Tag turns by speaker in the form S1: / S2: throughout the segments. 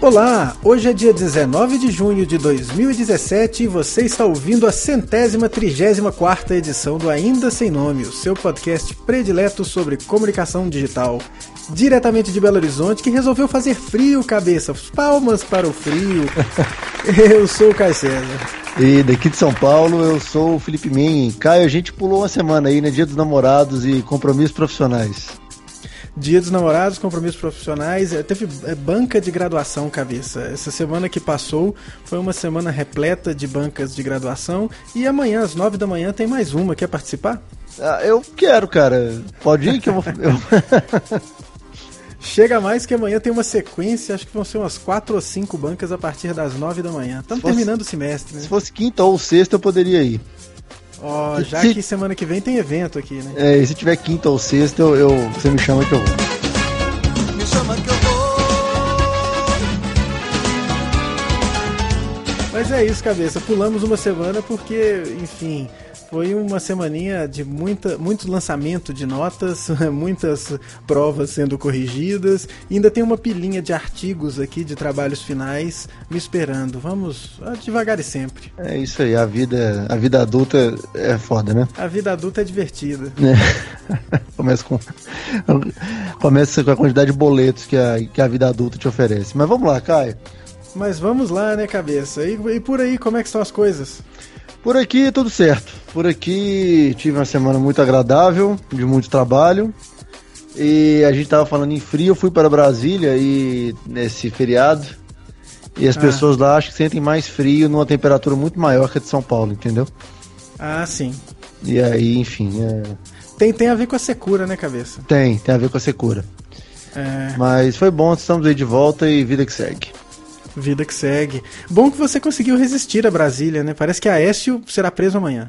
S1: Olá, hoje é dia 19 de junho de 2017 e você está ouvindo a 134ª edição do Ainda Sem Nome, o seu podcast predileto sobre comunicação digital. Diretamente de Belo Horizonte, que resolveu fazer frio, cabeça. Palmas para o frio. Eu sou o Caio César.
S2: E daqui de São Paulo, eu sou o Felipe Min. Caio, a gente pulou uma semana aí, né? Dia dos Namorados e compromissos profissionais.
S1: Dia dos Namorados, compromissos profissionais, teve banca de graduação, cabeça. Essa semana que passou foi uma semana repleta de bancas de graduação e amanhã, às 9 da manhã, tem mais uma. Quer participar?
S2: Ah, eu quero, cara. Pode ir que eu vou...
S1: Chega mais que amanhã tem uma sequência, acho que vão ser umas 4 ou 5 bancas a partir das 9 da manhã. Estamos terminando o semestre, né?
S2: Se fosse quinta ou sexta, eu poderia ir.
S1: Ó, já que semana que vem tem evento aqui, né?
S2: E se tiver quinta ou sexta, você me chama que eu vou. Me chama que eu vou.
S1: Mas é isso, cabeça. Pulamos uma semana porque, enfim, foi uma semaninha de muito lançamento de notas, muitas provas sendo corrigidas. E ainda tem uma pilinha de artigos aqui, de trabalhos finais, me esperando. Vamos devagar e sempre.
S2: É isso aí, a vida adulta é foda, né?
S1: A vida adulta é divertida.
S2: Começa com a quantidade de boletos que a vida adulta te oferece. Mas vamos lá, Caio.
S1: Mas vamos lá, né, cabeça? E por aí, como é que estão as coisas?
S2: Por aqui, tudo certo. Por aqui, tive uma semana muito agradável, de muito trabalho. E a gente tava falando em frio, eu fui para Brasília e nesse feriado. E as pessoas lá acho que sentem mais frio numa temperatura muito maior que a de São Paulo, entendeu?
S1: Ah, sim.
S2: E aí, enfim...
S1: Tem a ver com a secura, né, cabeça?
S2: Tem a ver com a secura. Mas foi bom, estamos aí de volta e vida que segue.
S1: Vida que segue. Bom que você conseguiu resistir a Brasília, né? Parece que Aécio será preso amanhã.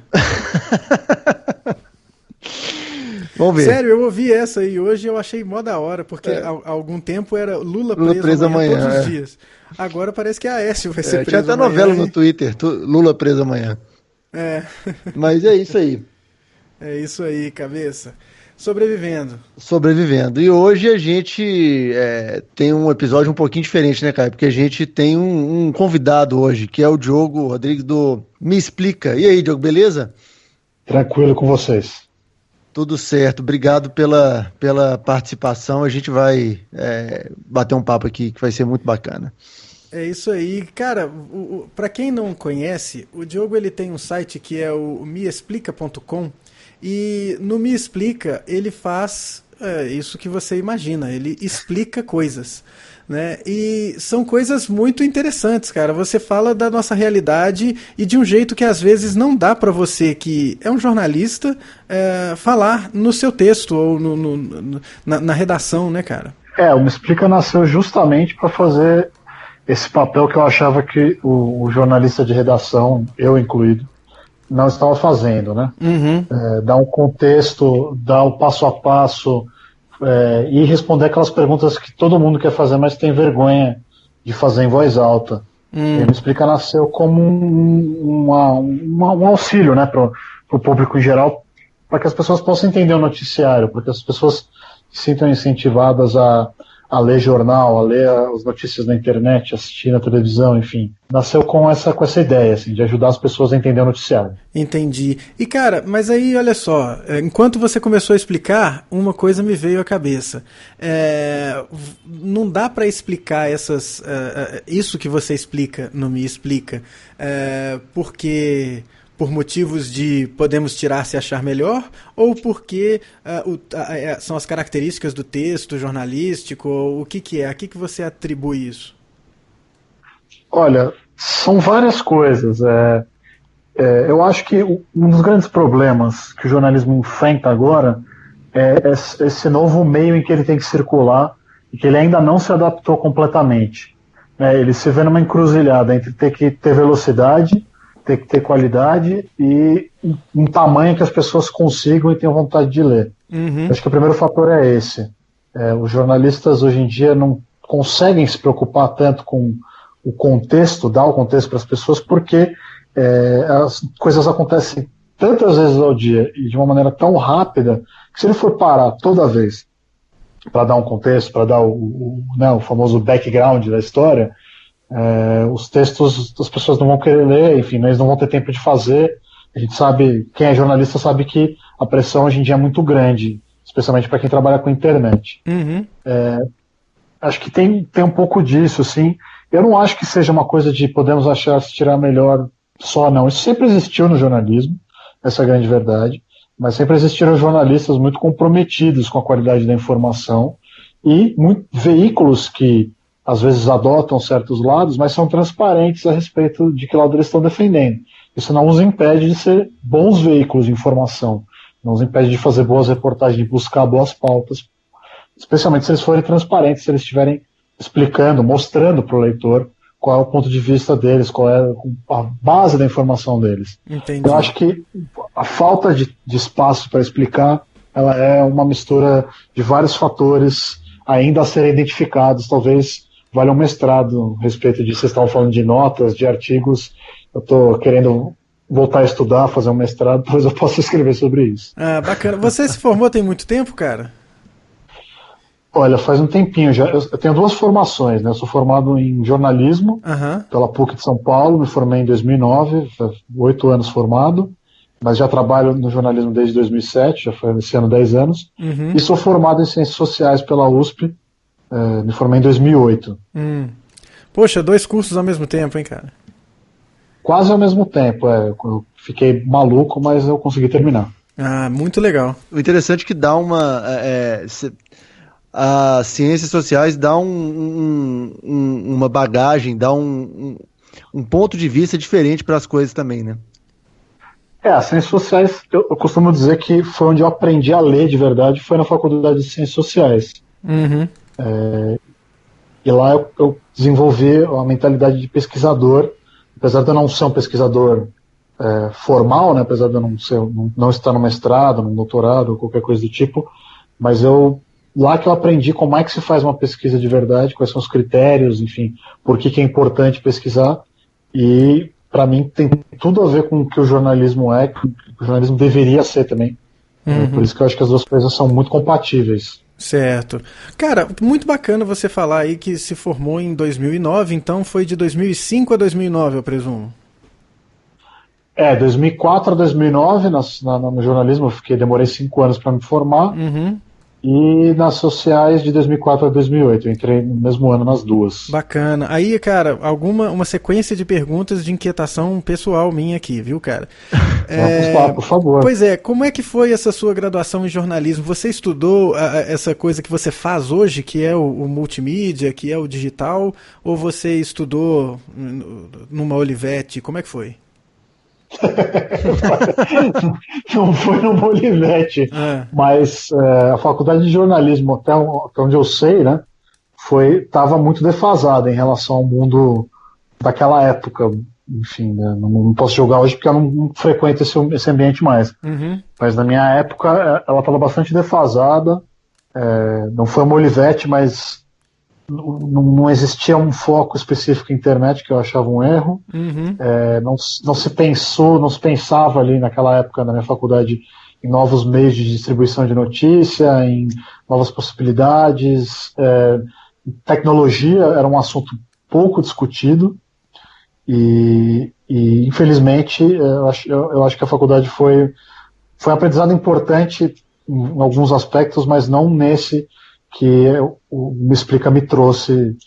S2: Vamos ver.
S1: Sério, eu ouvi essa aí hoje e eu achei mó da hora, porque há algum tempo era Lula preso amanhã todos os dias. Agora parece que Aécio vai ser preso
S2: tinha até
S1: amanhã.
S2: Novela no Twitter, Lula preso amanhã. Mas é isso aí.
S1: É isso aí, cabeça.
S2: Sobrevivendo. E hoje a gente tem um episódio um pouquinho diferente, né, Caio? Porque a gente tem um convidado hoje, que é o Diogo Rodrigues do Me Explica. E aí, Diogo, beleza?
S3: Tranquilo com vocês.
S2: Tudo certo. Obrigado pela participação. A gente vai bater um papo aqui que vai ser muito bacana.
S1: É isso aí. Cara, para quem não conhece, o Diogo ele tem um site que é o meexplica.com. E no Me Explica, ele faz isso que você imagina, ele explica coisas, né? E são coisas muito interessantes, cara. Você fala da nossa realidade e de um jeito que às vezes não dá para você, que é um jornalista, falar no seu texto ou na redação, né, cara?
S3: O Me Explica nasceu justamente para fazer esse papel que eu achava que o jornalista de redação, eu incluído, não estava fazendo, né?
S1: Uhum.
S3: Dar um contexto, dar o passo a passo e responder aquelas perguntas que todo mundo quer fazer, mas tem vergonha de fazer em voz alta. E Me Explica nasceu como um auxílio, né, para o público em geral, para que as pessoas possam entender o noticiário, para que as pessoas se sintam incentivadas a ler jornal, a ler as notícias na internet, assistir na televisão, enfim. Nasceu com essa ideia, assim, de ajudar as pessoas a entender o noticiário.
S1: Entendi. E, cara, mas aí, olha só, enquanto você começou a explicar, uma coisa me veio à cabeça. Não dá para explicar isso que você explica no Me Explica, porque... por motivos de podemos tirar se achar melhor, ou porque são as características do texto jornalístico, ou o que é? A que você atribui isso?
S3: Olha, são várias coisas. Eu acho que um dos grandes problemas que o jornalismo enfrenta agora é esse novo meio em que ele tem que circular e que ele ainda não se adaptou completamente. Ele se vê numa encruzilhada entre ter que ter velocidade, ter que ter qualidade e um tamanho que as pessoas consigam e tenham vontade de ler.
S1: Uhum.
S3: Acho que o primeiro fator é esse. Os jornalistas hoje em dia não conseguem se preocupar tanto com o contexto, dar o contexto para as pessoas, porque as coisas acontecem tantas vezes ao dia e de uma maneira tão rápida que se ele for parar toda vez para dar um contexto, para dar o famoso background da história, os textos as pessoas não vão querer ler, enfim, eles não vão ter tempo de fazer. A gente sabe, quem é jornalista sabe que a pressão hoje em dia é muito grande, especialmente para quem trabalha com internet.
S1: Uhum.
S3: Acho que tem um pouco disso, sim. Eu não acho que seja uma coisa de podemos achar se tirar melhor só, não. Isso sempre existiu no jornalismo, essa é a grande verdade, mas sempre existiram jornalistas muito comprometidos com a qualidade da informação e veículos que às vezes adotam certos lados, mas são transparentes a respeito de que lado eles estão defendendo. Isso não os impede de ser bons veículos de informação, não os impede de fazer boas reportagens, de buscar boas pautas, especialmente se eles forem transparentes, se eles estiverem explicando, mostrando para o leitor qual é o ponto de vista deles, qual é a base da informação deles.
S1: Entendi.
S3: Eu acho que a falta de espaço para explicar, ela é uma mistura de vários fatores ainda a serem identificados. Talvez valha um mestrado a respeito disso. Vocês estavam falando de notas, de artigos. Eu estou querendo voltar a estudar, fazer um mestrado, depois eu posso escrever sobre isso.
S1: Ah, bacana. Você se formou tem muito tempo, cara?
S3: Olha, faz um tempinho já. Eu tenho duas formações, né? Eu sou formado em jornalismo pela PUC de São Paulo, me formei em 2009, 8 anos formado, mas já trabalho no jornalismo desde 2007, já foi esse ano 10 anos, e sou formado em Ciências Sociais pela USP, me formei em 2008.
S1: Poxa, 2 cursos ao mesmo tempo, hein, cara?
S3: Quase ao mesmo tempo, eu fiquei maluco, mas eu consegui terminar.
S1: Ah, muito legal.
S2: O interessante é que dá as ciências sociais dá uma bagagem, dá um ponto de vista diferente para as coisas também, né?
S3: As ciências sociais, eu costumo dizer que foi onde eu aprendi a ler de verdade, foi na faculdade de ciências sociais. E lá eu desenvolvi a mentalidade de pesquisador, apesar de eu não ser um pesquisador formal, né, apesar de eu não estar no mestrado, no doutorado, ou qualquer coisa do tipo, mas lá que eu aprendi como é que se faz uma pesquisa de verdade, quais são os critérios, enfim, por que é importante pesquisar, e para mim tem tudo a ver com o que o jornalismo é, que o jornalismo deveria ser também. Por isso que eu acho que as duas coisas são muito compatíveis.
S1: Certo. Cara, muito bacana você falar aí que se formou em 2009, então foi de 2005 a 2009, eu presumo.
S3: 2004 a 2009 no jornalismo, demorei 5 anos para me formar. E nas sociais de 2004 a 2008, eu entrei no mesmo ano nas duas.
S1: Bacana. Aí, cara, uma sequência de perguntas de inquietação pessoal minha aqui, viu, cara?
S3: Vamos lá, por favor.
S1: Pois é, como é que foi essa sua graduação em jornalismo? Você estudou essa coisa que você faz hoje, que é o multimídia, que é o digital, ou você estudou numa Olivetti? Como é que foi?
S3: Não foi no Bolivete, mas a faculdade de jornalismo, até onde eu sei, né, estava muito defasada em relação ao mundo daquela época. Enfim, né, não posso julgar hoje porque eu não frequento esse ambiente mais. Mas na minha época ela estava bastante defasada. Não foi uma Olivetti, mas não existia um foco específico em internet, que eu achava um erro. Não se pensava ali naquela época na minha faculdade em novos meios de distribuição de notícia, em novas possibilidades. Tecnologia era um assunto pouco discutido e infelizmente eu acho que a faculdade foi um aprendizado importante em alguns aspectos, mas não nesse que o Me Explica me trouxe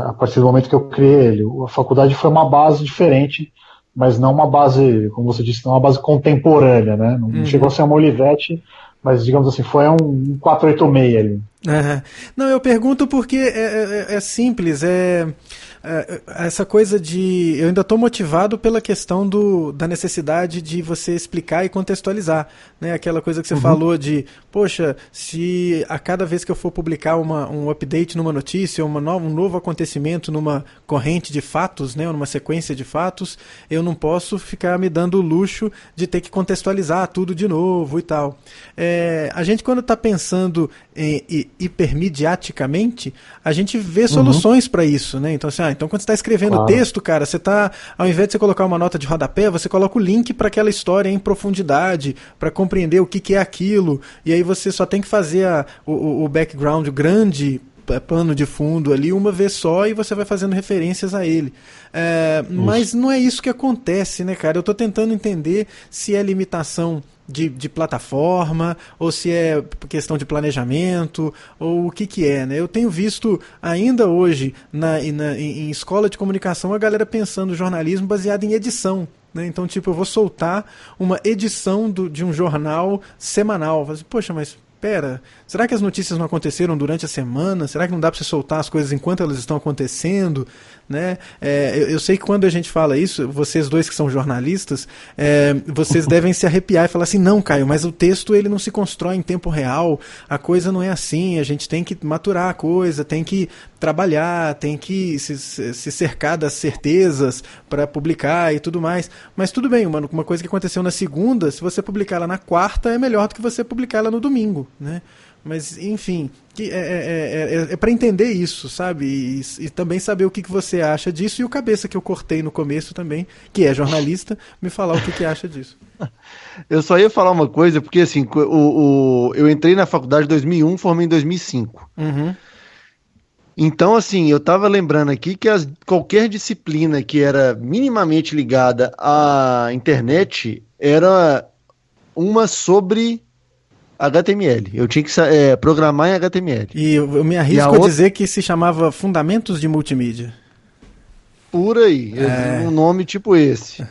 S3: a partir do momento que eu criei ele. A faculdade foi uma base diferente, mas não uma base, como você disse, não uma base contemporânea, né? Não chegou a ser uma Olivetti, mas digamos assim, foi um 486 ali.
S1: Não, eu pergunto porque é simples, essa coisa de... Eu ainda estou motivado pela questão da necessidade de você explicar e contextualizar, né? Aquela coisa que você falou de, poxa, se a cada vez que eu for publicar um update numa notícia, um novo acontecimento numa corrente de fatos, né? Ou numa sequência de fatos, eu não posso ficar me dando o luxo de ter que contextualizar tudo de novo e tal. A gente, quando está pensando hipermediaticamente, a gente vê soluções para isso, né? Então, assim, então quando você está escrevendo texto, cara, você tá, ao invés de você colocar uma nota de rodapé, você coloca o link para aquela história em profundidade, para compreender o que é aquilo, e aí você só tem que fazer o background grande, pano de fundo ali uma vez só, e você vai fazendo referências a ele. Mas não é isso que acontece, né, cara? Eu tô tentando entender se é limitação de plataforma, ou se é questão de planejamento, ou o que é, né? Eu tenho visto ainda hoje em escola de comunicação a galera pensando jornalismo baseado em edição, né? Então, tipo, eu vou soltar uma edição de um jornal semanal. Poxa, mas pera, será que as notícias não aconteceram durante a semana? Será que não dá para você soltar as coisas enquanto elas estão acontecendo? Né? Eu sei que quando a gente fala isso, vocês dois que são jornalistas, vocês devem se arrepiar e falar assim, não, Caio, mas o texto ele não se constrói em tempo real, a coisa não é assim, a gente tem que maturar a coisa, tem que trabalhar, tem que se cercar das certezas para publicar e tudo mais. Mas tudo bem, mano, uma coisa que aconteceu na segunda, se você publicar ela na quarta, é melhor do que você publicar ela no domingo, né? Mas, enfim, é para entender isso, sabe? E também saber o que você acha disso, e o Cabeça, que eu cortei no começo também, que é jornalista, me falar o que acha disso.
S2: Eu só ia falar uma coisa, porque assim, eu entrei na faculdade em 2001, formei em 2005. Então, assim, eu tava lembrando aqui que qualquer disciplina que era minimamente ligada à internet era uma sobre HTML. Eu tinha que programar em HTML.
S1: E eu me arrisco a dizer que se chamava Fundamentos de Multimídia.
S2: Por aí, um nome tipo esse.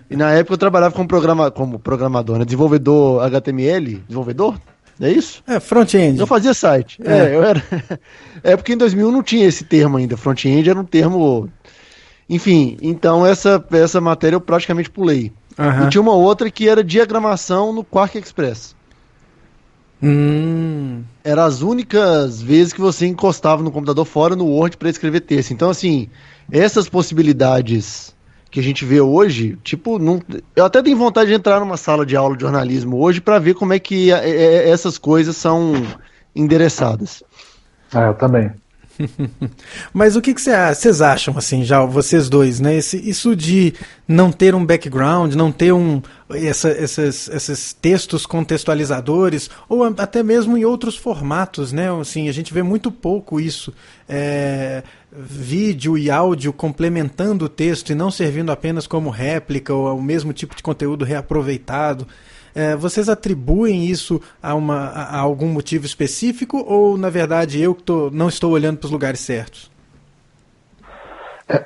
S2: E na época eu trabalhava como programador, né? Desenvolvedor HTML, desenvolvedor? É isso?
S1: Front-end.
S2: Eu fazia site. Eu era. É porque em 2001 não tinha esse termo ainda. Front-end era um termo. Enfim, então essa matéria eu praticamente pulei. E tinha uma outra que era diagramação no Quark Express. Eram as únicas vezes que você encostava no computador fora no Word para escrever texto. Então, assim, essas possibilidades que a gente vê hoje, tipo, eu até tenho vontade de entrar numa sala de aula de jornalismo hoje para ver como é que essas coisas são endereçadas.
S3: Eu também.
S1: Mas o que vocês acham, assim, já vocês dois, né? Isso de não ter um background, não ter esses textos contextualizadores, ou até mesmo em outros formatos, né? Assim, a gente vê muito pouco isso. Vídeo e áudio complementando o texto e não servindo apenas como réplica ou ao mesmo tipo de conteúdo reaproveitado. Vocês atribuem isso a algum motivo específico, ou na verdade eu que não estou olhando para os lugares certos?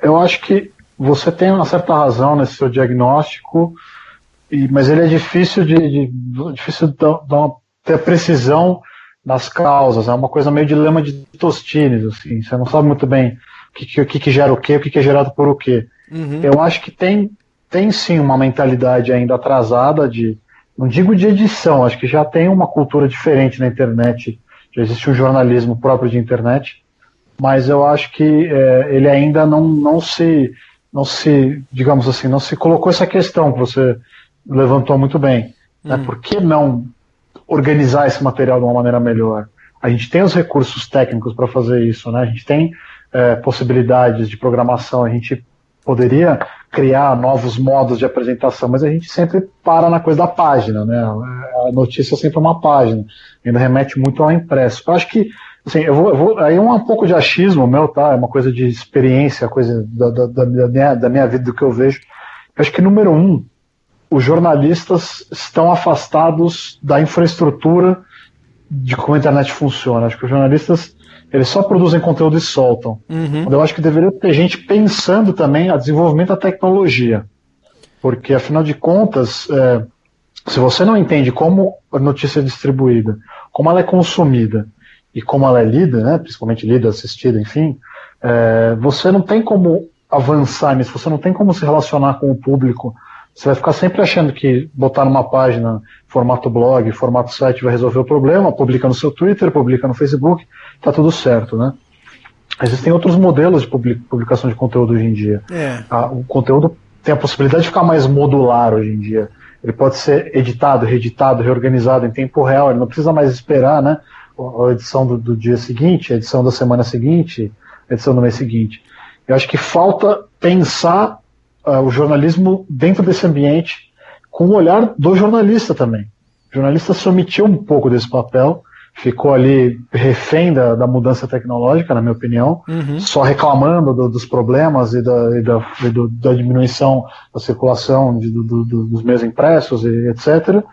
S3: Eu acho que você tem uma certa razão nesse seu diagnóstico, mas ele é difícil difícil ter precisão nas causas. É uma coisa meio dilema de Tostines, assim. Você não sabe muito bem o que gera o quê, o que é gerado por o quê. Eu acho que tem sim uma mentalidade ainda atrasada não digo de edição, acho que já tem uma cultura diferente na internet, já existe um jornalismo próprio de internet, mas eu acho que ele ainda não se, digamos assim, não se colocou essa questão que você levantou muito bem. Né? Por que não organizar esse material de uma maneira melhor? A gente tem os recursos técnicos para fazer isso, né? A gente tem possibilidades de programação, a gente poderia criar novos modos de apresentação, mas a gente sempre para na coisa da página, né? A notícia é sempre uma página, ainda remete muito ao impresso. Eu acho que, assim, aí é um pouco de achismo meu, tá? É uma coisa de experiência, coisa da minha vida, do que eu vejo. Eu acho que, número 1, os jornalistas estão afastados da infraestrutura de como a internet funciona. Acho que os jornalistas, eles só produzem conteúdo e soltam. Eu acho que deveria ter gente pensando também a desenvolvimento da tecnologia. Porque, afinal de contas, se você não entende como a notícia é distribuída, como ela é consumida e como ela é lida, né, principalmente lida, assistida, enfim, você não tem como avançar nisso, você não tem como se relacionar com o público. Você vai ficar sempre achando que botar numa página, formato blog, formato site vai resolver o problema, publica no seu Twitter, publica no Facebook, tá tudo certo, né? Existem outros modelos de publicação de conteúdo hoje em dia. O conteúdo tem a possibilidade de ficar mais modular hoje em dia. Ele pode ser editado, reeditado, reorganizado em tempo real, ele não precisa mais esperar, né, a edição do dia seguinte, a edição da semana seguinte, a edição do mês seguinte. Eu acho que falta pensar o jornalismo dentro desse ambiente com o olhar do jornalista também. O jornalista se omitiu um pouco desse papel, ficou ali refém da mudança tecnológica, na minha opinião, só reclamando dos problemas e da diminuição da circulação dos meios impressos, e etc.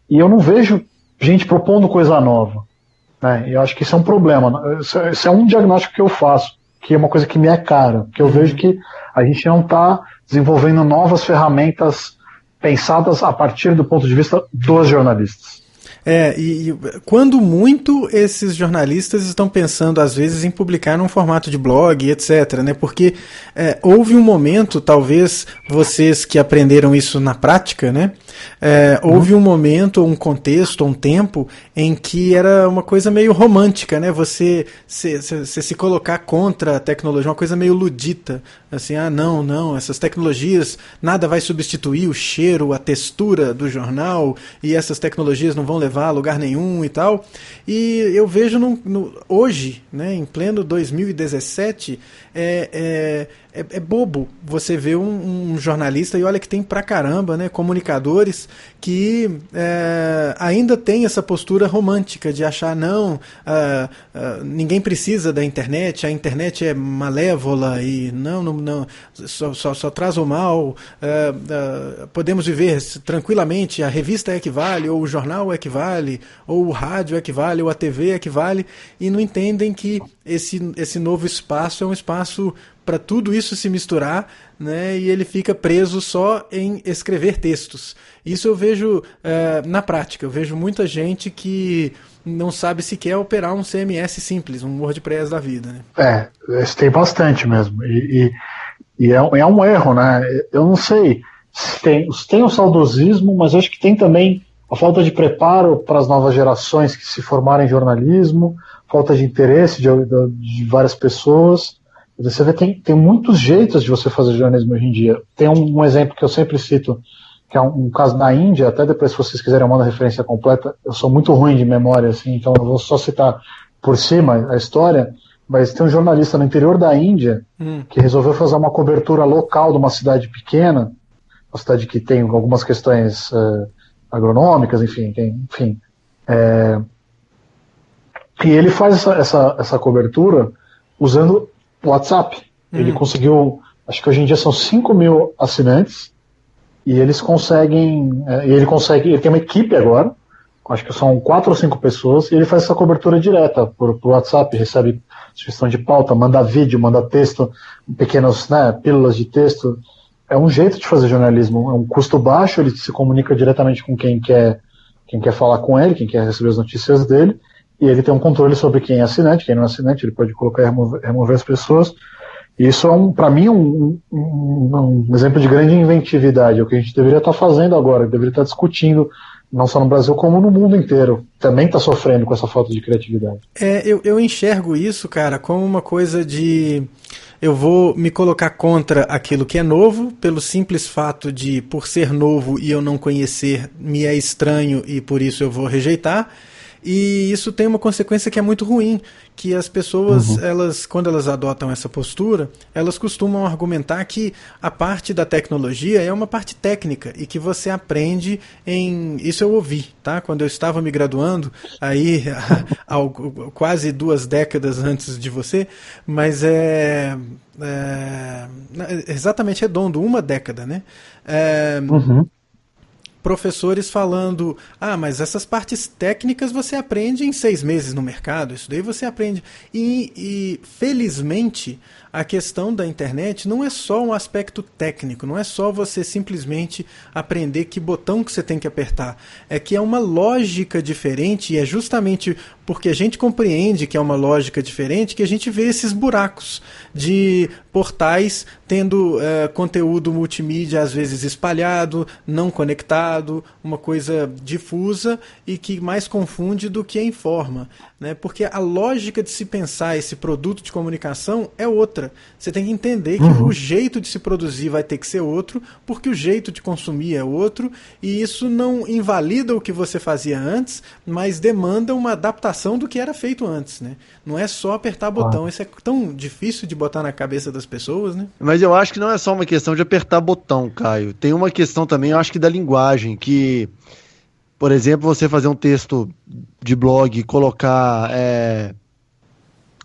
S3: E eu não vejo gente propondo coisa nova. Né? Eu acho que isso é um problema. Isso é um diagnóstico que eu faço, que é uma coisa que me é cara, que eu vejo que a gente não está desenvolvendo novas ferramentas pensadas a partir do ponto de vista dos jornalistas.
S1: E quando muito esses jornalistas estão pensando às vezes em publicar num formato de blog, etc, né? Porque houve um momento, talvez vocês que aprenderam isso na prática, né? Houve um momento, um contexto, um tempo em que era uma coisa meio romântica, né? Você se colocar contra a tecnologia, uma coisa meio ludita, assim, não, essas tecnologias, nada vai substituir o cheiro, a textura do jornal, e essas tecnologias não vão levar a lugar nenhum e tal. E eu vejo hoje, né, em pleno 2017, é bobo você ver um jornalista, e olha que tem pra caramba, né, comunicadores que ainda tem essa postura romântica de achar, ninguém precisa da internet, a internet é malévola e não só traz o mal, podemos viver tranquilamente, a revista é que vale, ou o jornal é que vale, ou o rádio é que vale, ou a TV é que vale, e não entendem que esse novo espaço é um espaço para tudo isso se misturar, né, e ele fica preso só em escrever textos. Isso eu vejo na prática. Eu vejo muita gente que não sabe sequer operar um CMS simples, um WordPress da vida. Né?
S3: Isso tem bastante mesmo. E é um erro, né? Eu não sei se tem o saudosismo, mas eu acho que tem também a falta de preparo para as novas gerações que se formarem em jornalismo, falta de interesse de várias pessoas. Você vê, tem muitos jeitos de você fazer jornalismo hoje em dia. Tem um exemplo que eu sempre cito, que é um caso na Índia, até depois se vocês quiserem eu mando a referência completa, eu sou muito ruim de memória, assim, então eu vou só citar por cima a história, mas tem um jornalista no interior da Índia que resolveu fazer uma cobertura local de uma cidade pequena, uma cidade que tem algumas questões agronômicas, enfim. E ele faz essa cobertura usando WhatsApp. Ele conseguiu, acho que hoje em dia são 5 mil assinantes, e eles conseguem, ele tem uma equipe agora, acho que são 4 ou 5 pessoas, e ele faz essa cobertura direta por WhatsApp, recebe sugestão de pauta, manda vídeo, manda texto, pequenas, né, pílulas de texto. É um jeito de fazer jornalismo, é um custo baixo, ele se comunica diretamente com quem quer falar com ele, quem quer receber as notícias dele, e ele tem um controle sobre quem é assinante, quem não é assinante, ele pode colocar e remover as pessoas. E isso para mim, um exemplo de grande inventividade, é o que a gente deveria estar fazendo agora, deveria estar discutindo, não só no Brasil, como no mundo inteiro. Também está sofrendo com essa falta de criatividade.
S1: Eu enxergo isso, cara, como uma coisa de... Eu vou me colocar contra aquilo que é novo, pelo simples fato de, por ser novo e eu não conhecer, me é estranho e por isso eu vou rejeitar. E isso tem uma consequência que é muito ruim, que as pessoas, quando elas adotam essa postura, elas costumam argumentar que a parte da tecnologia é uma parte técnica e que você aprende isso eu ouvi, tá? Quando eu estava me graduando, aí quase 2 décadas antes de você, mas exatamente redondo, 1 década, né? Professores falando, mas essas partes técnicas você aprende em 6 meses no mercado, isso daí você aprende. E felizmente, a questão da internet não é só um aspecto técnico, não é só você simplesmente aprender que botão que você tem que apertar. É que é uma lógica diferente, e é justamente porque a gente compreende que é uma lógica diferente que a gente vê esses buracos de portais tendo conteúdo multimídia às vezes espalhado, não conectado, uma coisa difusa e que mais confunde do que informa. né? Porque a lógica de se pensar esse produto de comunicação é outra. Você tem que entender que o jeito de se produzir vai ter que ser outro, porque o jeito de consumir é outro, e isso não invalida o que você fazia antes, mas demanda uma adaptação do que era feito antes, né? Não é só apertar botão, isso é tão difícil de botar na cabeça das pessoas, né?
S2: Mas eu acho que não é só uma questão de apertar botão, Caio. Tem uma questão também, eu acho que da linguagem, que, por exemplo, você fazer um texto de blog e colocar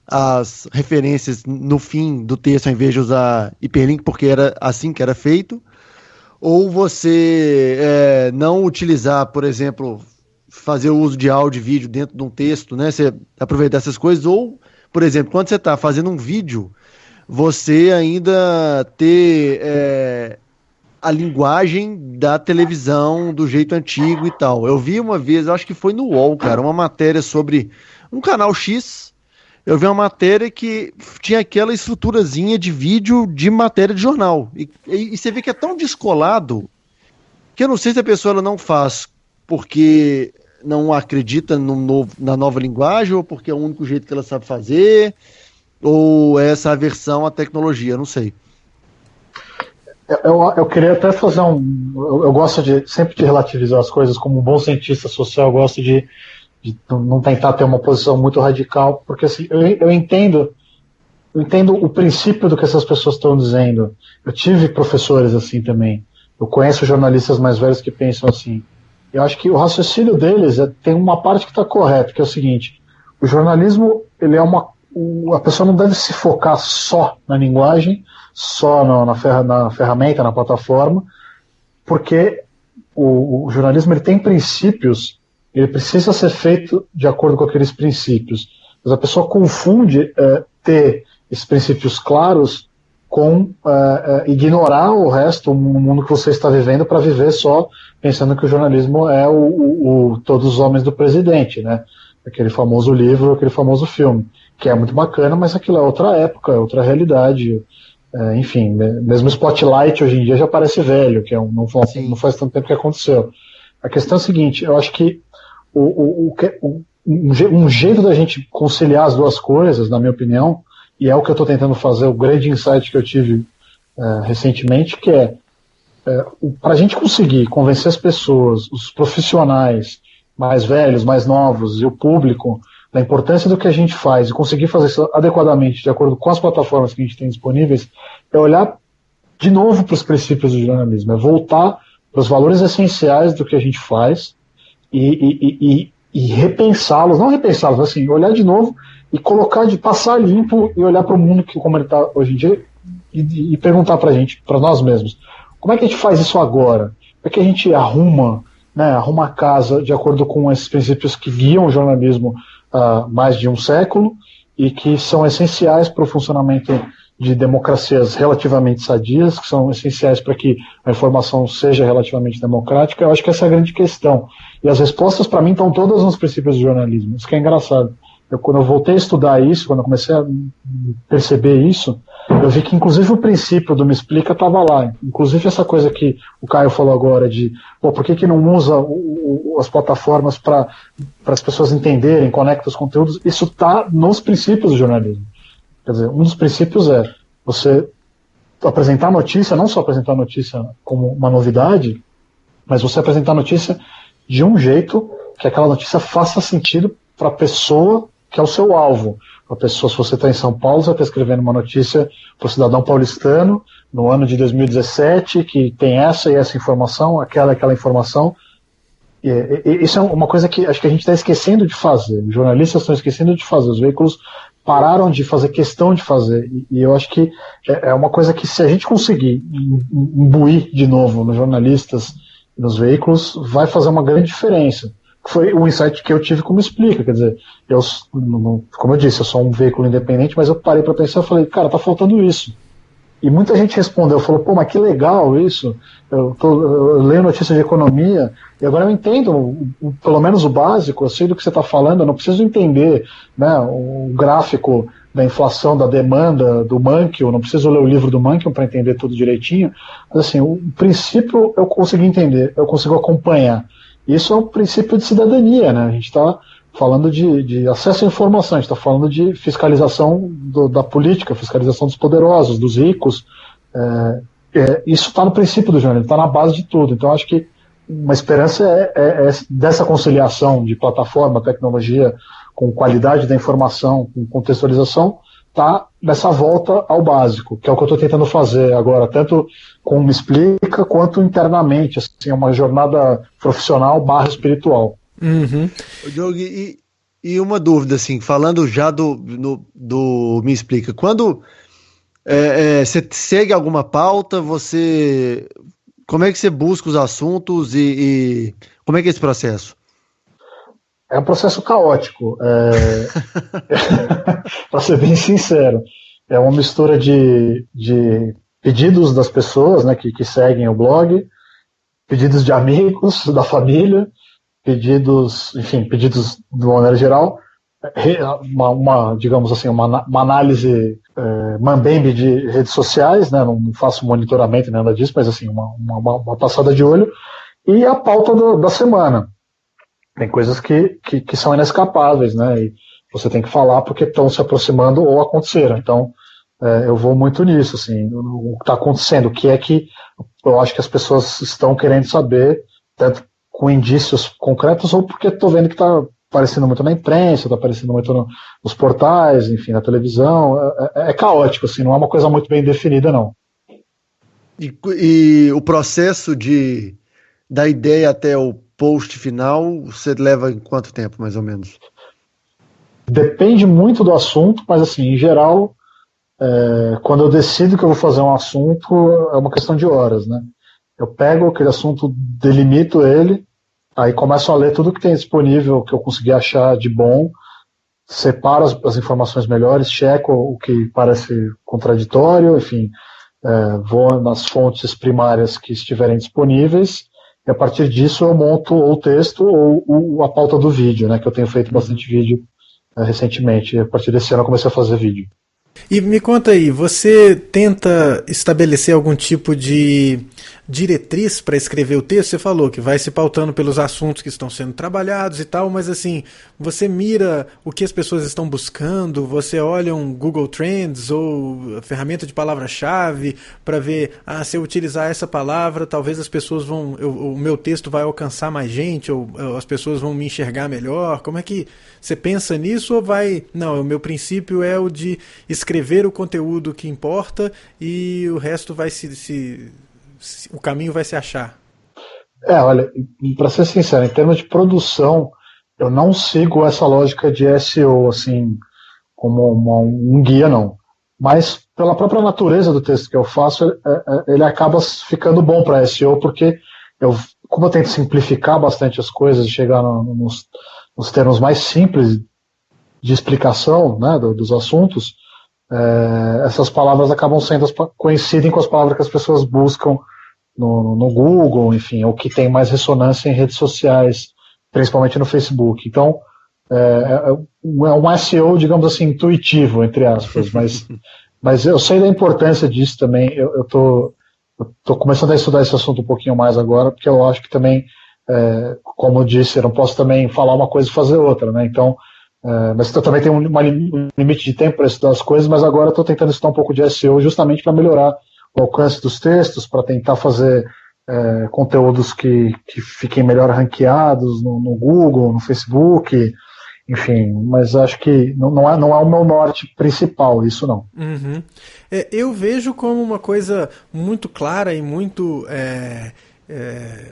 S2: as referências no fim do texto ao invés de usar hiperlink, porque era assim que era feito, ou você não utilizar, por exemplo, fazer o uso de áudio e vídeo dentro de um texto, né? Você aproveitar essas coisas, ou, por exemplo, quando você está fazendo um vídeo, você ainda ter a linguagem da televisão do jeito antigo e tal. Eu vi uma vez, acho que foi no UOL, cara, uma matéria sobre um canal X. Eu vi uma matéria que tinha aquela estruturazinha de vídeo de matéria de jornal. E você vê que é tão descolado que eu não sei se a pessoa ela não faz porque não acredita na nova linguagem, ou porque é o único jeito que ela sabe fazer, ou é essa aversão à tecnologia, não sei.
S3: Eu queria até fazer eu gosto sempre de relativizar as coisas, como um bom cientista social, eu gosto de não tentar ter uma posição muito radical, porque assim, eu entendo o princípio do que essas pessoas estão dizendo. Eu tive professores assim também. Eu conheço jornalistas mais velhos que pensam assim. Eu acho que o raciocínio deles tem uma parte que está correta, que é o seguinte: o jornalismo, ele é a pessoa não deve se focar só na linguagem, só na ferramenta, na plataforma, porque o jornalismo ele tem princípios, ele precisa ser feito de acordo com aqueles princípios. Mas a pessoa confunde ter esses princípios claros com ignorar o resto, o mundo que você está vivendo, para viver só pensando que o jornalismo é todos os homens do presidente, né? Aquele famoso livro, aquele famoso filme, que é muito bacana, mas aquilo é outra época, é outra realidade. Enfim, mesmo Spotlight hoje em dia já parece velho, que não faz tanto tempo que aconteceu. A questão é a seguinte: eu acho que um jeito da gente conciliar as duas coisas, na minha opinião, e é o que eu estou tentando fazer, o grande insight que eu tive recentemente, que para a gente conseguir convencer as pessoas, os profissionais mais velhos, mais novos e o público da importância do que a gente faz e conseguir fazer isso adequadamente, de acordo com as plataformas que a gente tem disponíveis, é olhar de novo para os princípios do jornalismo, é voltar para os valores essenciais do que a gente faz e repensá-los, não repensá-los, mas assim, olhar de novo e passar limpo e olhar para o mundo como ele está hoje em dia e perguntar para a gente, para nós mesmos, como é que a gente faz isso agora? Como é que a gente arruma a casa de acordo com esses princípios que guiam o jornalismo há mais de um século e que são essenciais para o funcionamento de democracias relativamente sadias, que são essenciais para que a informação seja relativamente democrática? Eu acho que essa é a grande questão. E as respostas, para mim, estão todas nos princípios do jornalismo. Isso que é engraçado. Quando eu voltei a estudar isso, quando eu comecei a perceber isso, eu vi que, inclusive, o princípio do Me Explica estava lá. Inclusive, essa coisa que o Caio falou agora de por que não usa as plataformas para as pessoas entenderem, conecta os conteúdos, isso está nos princípios do jornalismo. Quer dizer, um dos princípios é você apresentar a notícia, não só apresentar a notícia como uma novidade, mas você apresentar a notícia de um jeito que aquela notícia faça sentido para a pessoa que é o seu alvo. A pessoa, se você está em São Paulo, você está escrevendo uma notícia para o cidadão paulistano no ano de 2017, que tem essa e essa informação, aquela informação. Isso é uma coisa que acho que a gente está esquecendo de fazer. Os jornalistas estão esquecendo de fazer. Os veículos pararam de fazer questão de fazer. E eu acho que é uma coisa que, se a gente conseguir imbuir de novo nos jornalistas e nos veículos, vai fazer uma grande diferença. Foi o insight que eu tive como explica, quer dizer, como eu disse, eu sou um veículo independente, mas eu parei para pensar e falei, cara, tá faltando isso. E muita gente respondeu, falou, pô, mas que legal isso, eu leio notícia de economia, e agora eu entendo, pelo menos o básico, eu sei do que você está falando, eu não preciso entender, né, o gráfico da inflação, da demanda, do Mankiw, eu não preciso ler o livro do Mankiw para entender tudo direitinho, mas assim, o princípio eu consegui entender, eu consigo acompanhar. Isso é um princípio de cidadania, né? A gente está falando de acesso à informação, a gente está falando de fiscalização da política, fiscalização dos poderosos, dos ricos. Isso está no princípio do jornalismo, está na base de tudo. Então, acho que uma esperança é dessa conciliação de plataforma, tecnologia, com qualidade da informação, com contextualização, tá nessa volta ao básico, que é o que eu estou tentando fazer agora, tanto com o Me Explica, quanto internamente, assim, uma jornada profissional / espiritual.
S2: Uhum. Diogo, e uma dúvida, assim, falando já do Me Explica, quando você segue alguma pauta, como é que você busca os assuntos e como é que é esse processo?
S3: É um processo caótico, para ser bem sincero. É uma mistura de pedidos das pessoas, né, que seguem o blog, pedidos de amigos, da família, pedidos de uma maneira geral, digamos assim, uma análise mambembe de redes sociais, né, não faço monitoramento nem nada disso, mas assim, uma passada de olho, e a pauta da semana. Tem coisas que são inescapáveis, né? E você tem que falar porque estão se aproximando ou aconteceram. Então, eu vou muito nisso, assim, o que está acontecendo, o que é que eu acho que as pessoas estão querendo saber, tanto com indícios concretos ou porque estou vendo que está aparecendo muito na imprensa, está aparecendo muito nos portais, enfim, na televisão. É caótico, assim, não é uma coisa muito bem definida, não.
S2: E o processo da ideia até o post final, você leva em quanto tempo, mais ou menos?
S3: Depende muito do assunto, mas assim, em geral, quando eu decido que eu vou fazer um assunto, é uma questão de horas, né? Eu pego aquele assunto, delimito ele, aí começo a ler tudo que tem disponível, que eu consegui achar de bom, separo as informações melhores, checo o que parece contraditório, enfim, vou nas fontes primárias que estiverem disponíveis, e a partir disso eu monto ou o texto ou a pauta do vídeo, né, que eu tenho feito bastante vídeo recentemente, e a partir desse ano eu comecei a fazer vídeo.
S1: E me conta aí, você tenta estabelecer algum tipo de diretriz para escrever o texto? Você falou que vai se pautando pelos assuntos que estão sendo trabalhados e tal, mas assim, você mira o que as pessoas estão buscando, você olha um Google Trends ou ferramenta de palavra-chave para ver, se eu utilizar essa palavra, talvez as pessoas o meu texto vai alcançar mais gente, ou as pessoas vão me enxergar melhor. Como é que você pensa nisso ou não, o meu princípio é o de escrever o conteúdo que importa e o resto vai o caminho vai se achar?
S3: Olha, para ser sincero, em termos de produção, eu não sigo essa lógica de SEO, assim, como um guia, não. Mas, pela própria natureza do texto que eu faço, ele acaba ficando bom para SEO, porque como eu tento simplificar bastante as coisas e chegar nos termos mais simples de explicação, né, dos assuntos, essas palavras acabam coincidem com as palavras que as pessoas buscam no Google, enfim, ou que tem mais ressonância em redes sociais, principalmente no Facebook. Então, é um SEO, digamos assim, intuitivo, entre aspas, mas eu sei da importância disso também. Eu tô começando a estudar esse assunto um pouquinho mais agora, porque eu acho que também, como eu disse, eu não posso também falar uma coisa e fazer outra, né? Então, mas eu também tenho um limite de tempo para estudar as coisas, mas agora estou tentando estudar um pouco de SEO justamente para melhorar o alcance dos textos, para tentar fazer conteúdos que fiquem melhor ranqueados no Google, no Facebook, enfim, mas acho que não é o meu norte principal, isso não.
S1: Uhum. Eu vejo como uma coisa muito clara e muito...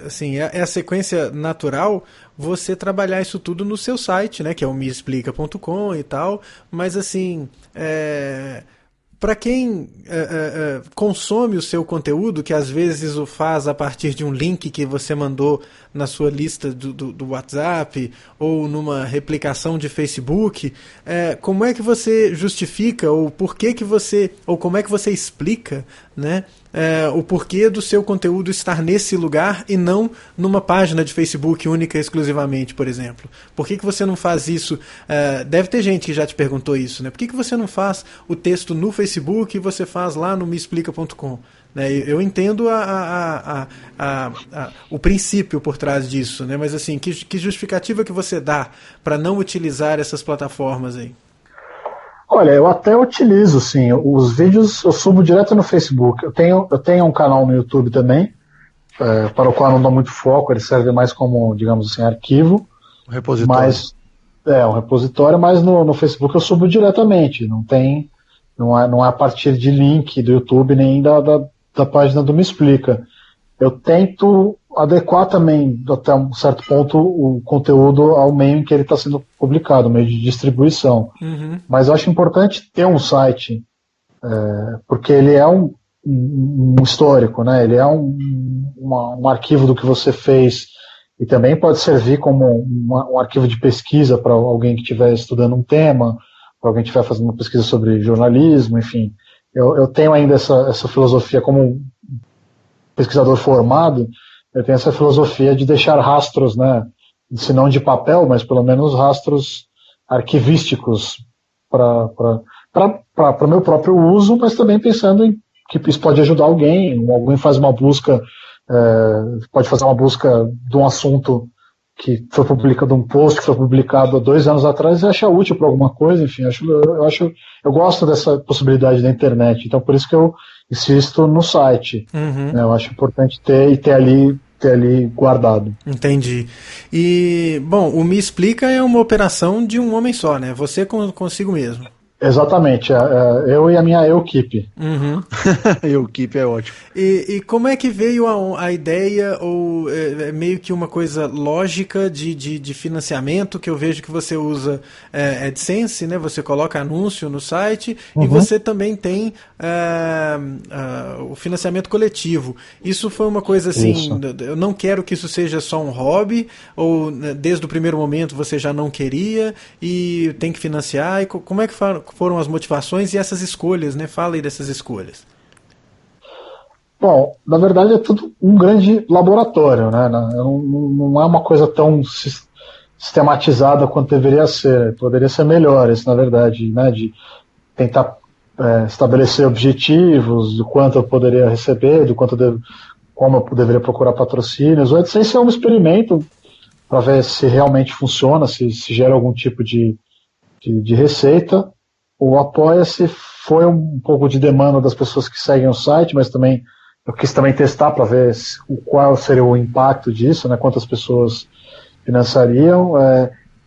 S1: assim, é a sequência natural você trabalhar isso tudo no seu site, né, que é o meexplica.com e tal, mas assim, para quem consome o seu conteúdo, que às vezes o faz a partir de um link que você mandou na sua lista do WhatsApp ou numa replicação de Facebook, como é que você justifica ou como é que você explica, né, o porquê do seu conteúdo estar nesse lugar e não numa página de Facebook única e exclusivamente, por exemplo? Por que você não faz isso? Deve ter gente que já te perguntou isso, né? Por que você não faz o texto no Facebook Facebook e você faz lá no meexplica.com. Né? Eu entendo o princípio por trás disso, né? Mas assim, que justificativa que você dá para não utilizar essas plataformas aí?
S3: Olha, eu até utilizo, sim. Os vídeos eu subo direto no Facebook. Eu tenho um canal no YouTube também, para o qual não dou muito foco, ele serve mais como, digamos assim, arquivo.
S2: Um repositório.
S3: Mas, um repositório, mas no Facebook eu subo diretamente. Não é a partir de link do YouTube nem da página do Me Explica. Eu tento adequar também, até um certo ponto, o conteúdo ao meio em que ele está sendo publicado, meio de distribuição.
S1: Uhum.
S3: Mas eu acho importante ter um site, porque ele é um histórico, né? Ele é um arquivo do que você fez e também pode servir como um arquivo de pesquisa para alguém que estiver estudando um tema, para alguém que estiver fazendo uma pesquisa sobre jornalismo, enfim. Eu tenho ainda essa filosofia como um pesquisador formado, eu tenho essa filosofia de deixar rastros, né? Se não de papel, mas pelo menos rastros arquivísticos para o meu próprio uso, mas também pensando em que isso pode ajudar alguém faz uma busca, pode fazer uma busca de um assunto que foi publicado, um post que foi publicado há 2 anos atrás e acha útil para alguma coisa, enfim, eu gosto dessa possibilidade da internet, então por isso que eu insisto no site.
S1: Uhum.
S3: Eu acho importante ter ali guardado.
S1: Entendi. E, bom, o Me Explica é uma operação de um homem só, né? Você consigo mesmo.
S3: Exatamente, eu e a minha equipe.
S1: Uhum.
S2: Equipe é ótimo.
S1: E como é que veio a ideia, ou meio que uma coisa lógica de financiamento, que eu vejo que você usa AdSense, né? Você coloca anúncio no site, e você também tem o financiamento coletivo. Isso foi uma coisa assim, eu não quero que isso seja só um hobby, ou desde o primeiro momento você já não queria, e tem que financiar, e como é que foram as motivações e essas escolhas, né? Fala aí dessas escolhas.
S3: Bom, na verdade é tudo um grande laboratório, né? Não é uma coisa tão sistematizada quanto deveria ser. Poderia ser melhor, isso na verdade, né? De tentar estabelecer objetivos, do quanto eu poderia receber, como eu deveria procurar patrocínios. O AdSense é um experimento para ver se realmente funciona, se gera algum tipo de receita. O Apoia-se foi um pouco de demanda das pessoas que seguem o site, mas também eu quis também testar para ver qual seria o impacto disso, né, quantas pessoas financiariam.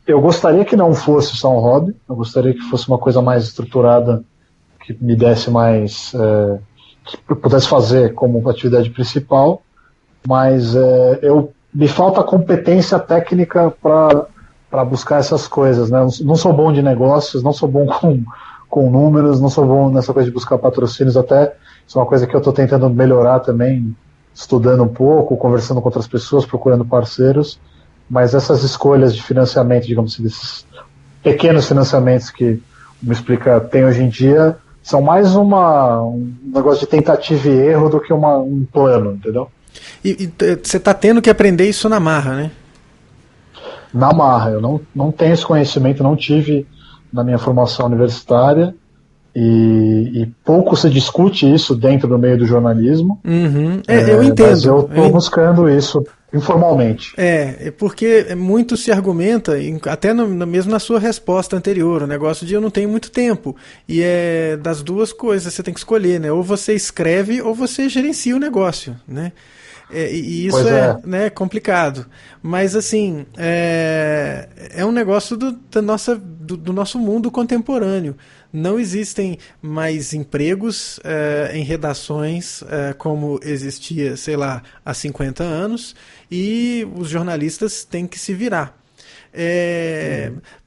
S3: Eu gostaria que não fosse só um hobby, eu gostaria que fosse uma coisa mais estruturada, que me desse mais, que eu pudesse fazer como atividade principal, mas me falta competência técnica para buscar essas coisas, né? Não sou bom de negócios, não sou bom com números, não sou bom nessa coisa de buscar patrocínios, até isso é uma coisa que eu estou tentando melhorar também, estudando um pouco, conversando com outras pessoas, procurando parceiros, mas essas escolhas de financiamento, digamos assim, desses pequenos financiamentos que o Me Explica tem hoje em dia, são mais um negócio de tentativa e erro do que um plano, entendeu?
S1: E você está tendo que aprender isso na marra, né?
S3: Na marra, eu não tenho esse conhecimento, não tive na minha formação universitária e pouco se discute isso dentro do meio do jornalismo.
S1: Uhum. Eu entendo.
S3: Mas eu estou buscando isso informalmente.
S1: Porque muito se argumenta, até mesmo na sua resposta anterior, o negócio de eu não tenho muito tempo. E é das duas coisas, você tem que escolher, né? Ou você escreve ou você gerencia o negócio, né? E isso né, complicado. Mas, assim, é um negócio do nosso mundo contemporâneo. Não existem mais empregos em redações como existia, sei lá, há 50 anos, e os jornalistas têm que se virar.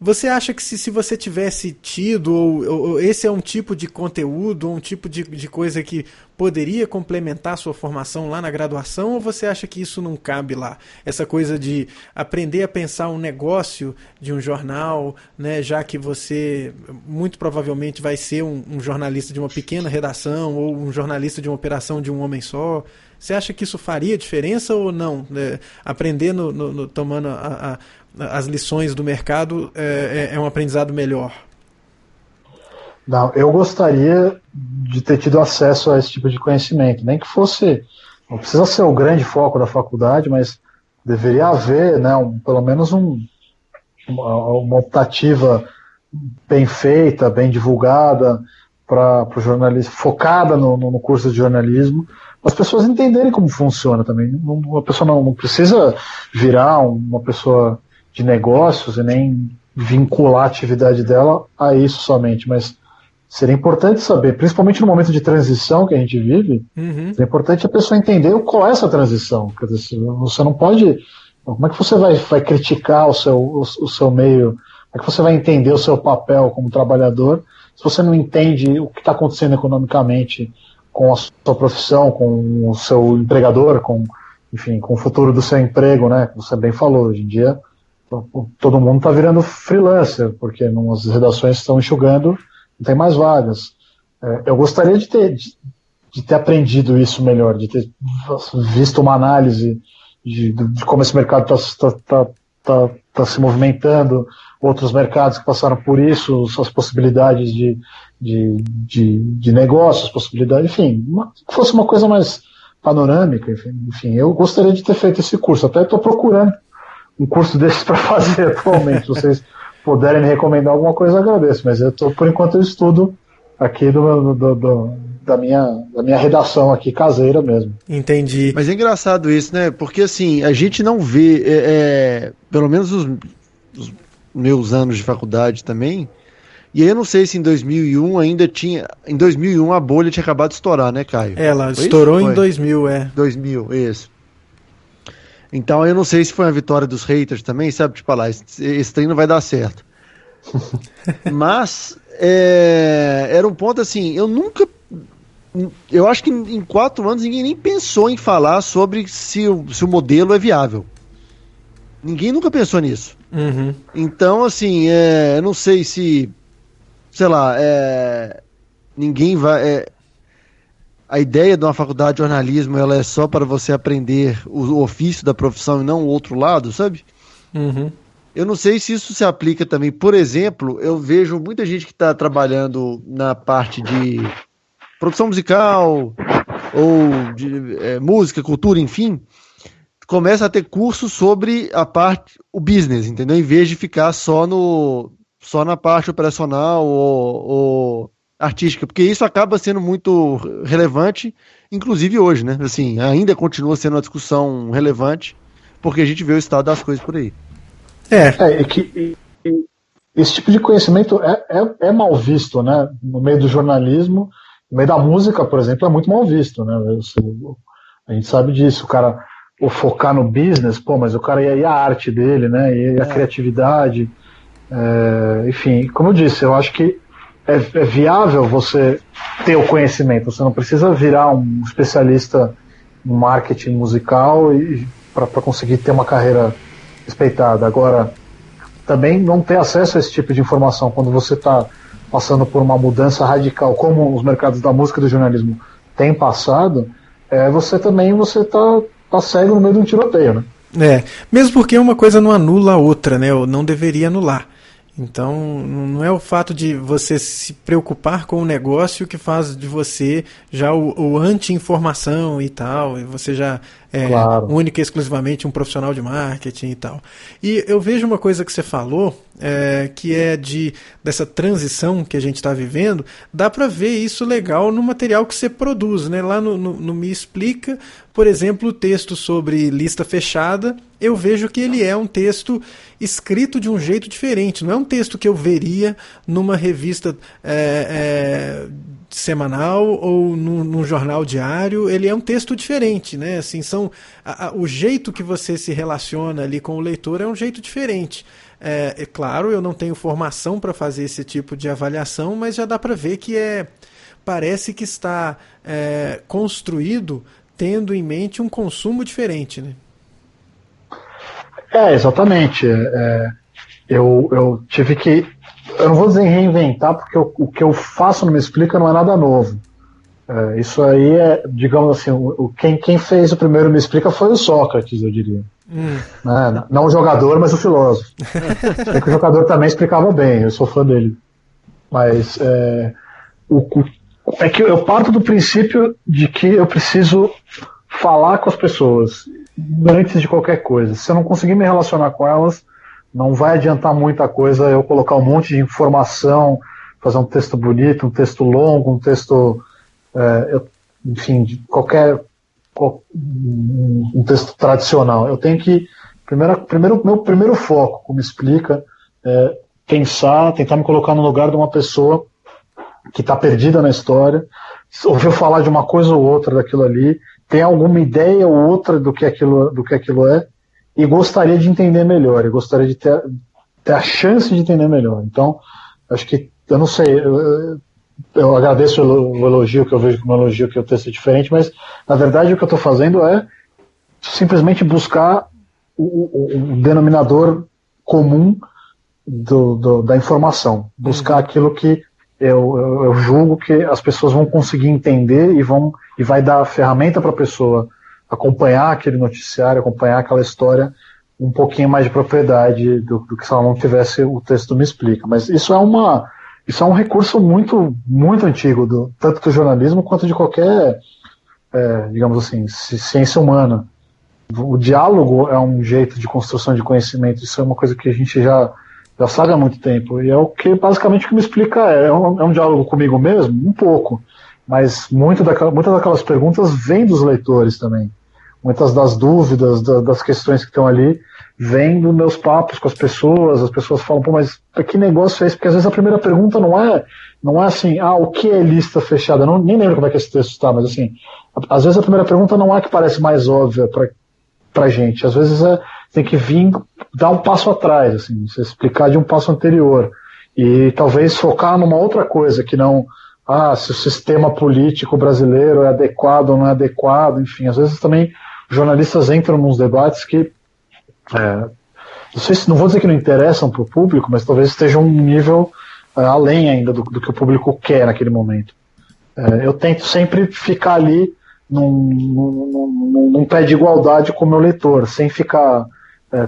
S1: Você acha que se você tivesse tido, ou esse é um tipo de conteúdo, um tipo de coisa que poderia complementar a sua formação lá na graduação, ou você acha que isso não cabe lá? Essa coisa de aprender a pensar um negócio de um jornal, né, já que você muito provavelmente vai ser um jornalista de uma pequena redação, ou um jornalista de uma operação de um homem só. Você acha que isso faria diferença ou não? Aprender tomando as lições do mercado é um aprendizado melhor?
S3: Não, eu gostaria de ter tido acesso a esse tipo de conhecimento, nem que fosse, não precisa ser o grande foco da faculdade, mas deveria haver, né, pelo menos uma optativa bem feita, bem divulgada para o jornalismo, focada no curso de jornalismo, para as pessoas entenderem como funciona também. Uma pessoa não precisa virar uma pessoa de negócios e nem vincular a atividade dela a isso somente, mas seria importante saber, principalmente no momento de transição que a gente vive, é importante a pessoa entender qual é essa transição. Quer dizer, você não pode... Como é que você vai criticar o seu meio? Como é que você vai entender o seu papel como trabalhador se você não entende o que está acontecendo economicamente com a sua profissão, com o seu empregador, enfim, com o futuro do seu emprego, né? Como você bem falou, hoje em dia todo mundo está virando freelancer, porque as redações estão enxugando, não tem mais vagas. Eu gostaria de ter aprendido isso melhor, de ter visto uma análise de como esse mercado está se movimentando, outros mercados que passaram por isso, suas possibilidades de negócios, possibilidades, enfim, que fosse uma coisa mais panorâmica. Enfim, eu gostaria de ter feito esse curso, até estou procurando um curso desses para fazer atualmente. Se vocês puderem me recomendar alguma coisa, eu agradeço, mas por enquanto eu estudo aqui da minha redação aqui caseira mesmo.
S1: Entendi.
S2: Mas é engraçado isso, né? Porque assim, a gente não vê, pelo menos os meus anos de faculdade também, e aí eu não sei se em 2001 ainda tinha... Em 2001 a bolha tinha acabado de estourar, né, Caio?
S1: Ela estourou em 2000,
S2: 2000, isso. Então eu não sei se foi uma vitória dos haters também, sabe? Tipo, lá, esse trem não vai dar certo. Mas era um ponto assim, eu acho que em 4 anos ninguém nem pensou em falar sobre se o modelo é viável. Ninguém nunca pensou nisso. Então, assim, eu não sei se, sei lá, ninguém vai... A ideia de uma faculdade de jornalismo, ela é só para você aprender o ofício da profissão e não o outro lado, sabe? Eu não sei se isso se aplica também. Por exemplo, eu vejo muita gente que está trabalhando na parte de produção musical ou de música, cultura, enfim, começa a ter cursos sobre o business, entendeu? Em vez de ficar só na parte operacional ou artística, porque isso acaba sendo muito relevante, inclusive hoje, né? Assim, ainda continua sendo uma discussão relevante, porque a gente vê o estado das coisas por aí.
S3: Esse tipo de conhecimento é mal visto, né? No meio do jornalismo, no meio da música, por exemplo, é muito mal visto, né? A gente sabe disso, o cara focar no business, mas o cara e a arte dele, né? E a criatividade, enfim, como eu disse, eu acho que é viável você ter o conhecimento, você não precisa virar um especialista no marketing musical para conseguir ter uma carreira respeitada. Agora, também não ter acesso a esse tipo de informação quando você está passando por uma mudança radical, como os mercados da música e do jornalismo têm passado, você tá cego no meio de um tiroteio, né?
S1: Mesmo porque uma coisa não anula a outra, né? Ou não deveria anular. Então, não é o fato de você se preocupar com o negócio que faz de você já o anti-informação e tal, e você já
S3: claro,
S1: única e exclusivamente um profissional de marketing e tal. E eu vejo uma coisa que você falou, que é dessa transição que a gente está vivendo, dá para ver isso legal no material que você produz, né? Lá no Me Explica, por exemplo, o texto sobre lista fechada, eu vejo que ele é um texto escrito de um jeito diferente, não é um texto que eu veria numa revista semanal ou num jornal diário. Ele é um texto diferente, né? Assim, o jeito que você se relaciona ali com o leitor é um jeito diferente. É claro, eu não tenho formação para fazer esse tipo de avaliação, mas já dá para ver que parece que está construído tendo em mente um consumo diferente, né?
S3: Exatamente. Eu tive que... Eu não vou dizer reinventar, porque o que eu faço no Me Explica não é nada novo. Isso aí digamos assim, quem fez o primeiro Me Explica foi o Sócrates, eu diria. Não o jogador, mas o filósofo. O jogador também explicava bem, eu sou fã dele. Mas é que eu parto do princípio de que eu preciso falar com as pessoas antes de qualquer coisa. Se eu não conseguir me relacionar com elas, não vai adiantar muita coisa eu colocar um monte de informação, fazer um texto bonito, um texto longo, um texto, enfim, de um texto tradicional. Eu tenho que, meu primeiro foco, como explica, é tentar me colocar no lugar de uma pessoa que está perdida na história, ouviu falar de uma coisa ou outra daquilo ali, tem alguma ideia ou outra do que aquilo é, e gostaria de entender melhor, e gostaria de ter a chance de entender melhor. Então, acho que, eu não sei, eu agradeço o elogio, que eu vejo como elogio, que o texto é diferente, mas, na verdade, o que eu estou fazendo é simplesmente buscar o denominador comum da informação, buscar aquilo que eu julgo que as pessoas vão conseguir entender e vai dar a ferramenta para a pessoa acompanhar aquele noticiário, acompanhar aquela história um pouquinho mais de propriedade do que se ela não tivesse o texto Me Explica. Mas isso é um recurso muito, muito antigo, tanto do jornalismo quanto de qualquer, digamos assim, ciência humana. O diálogo é um jeito de construção de conhecimento, isso é uma coisa que a gente já sabe há muito tempo, e é o que basicamente o que Me Explica é um diálogo comigo mesmo, um pouco, mas muitas daquelas perguntas vêm dos leitores também, muitas das dúvidas, das questões que estão ali, vêm dos meus papos com as pessoas falam, pô, mas que negócio é esse? Porque às vezes a primeira pergunta não é assim, o que é lista fechada? Eu nem lembro como é que esse texto está, mas assim, às vezes a primeira pergunta não é a que parece mais óbvia pra gente, às vezes tem que vir dar um passo atrás, assim, se explicar de um passo anterior e talvez focar numa outra coisa que não, se o sistema político brasileiro é adequado ou não é adequado, enfim, às vezes também jornalistas entram nos debates que não vou dizer que não interessam para o público, mas talvez estejam um nível além ainda do que o público quer naquele momento. Eu tento sempre ficar ali num pé de igualdade com o meu leitor, sem ficar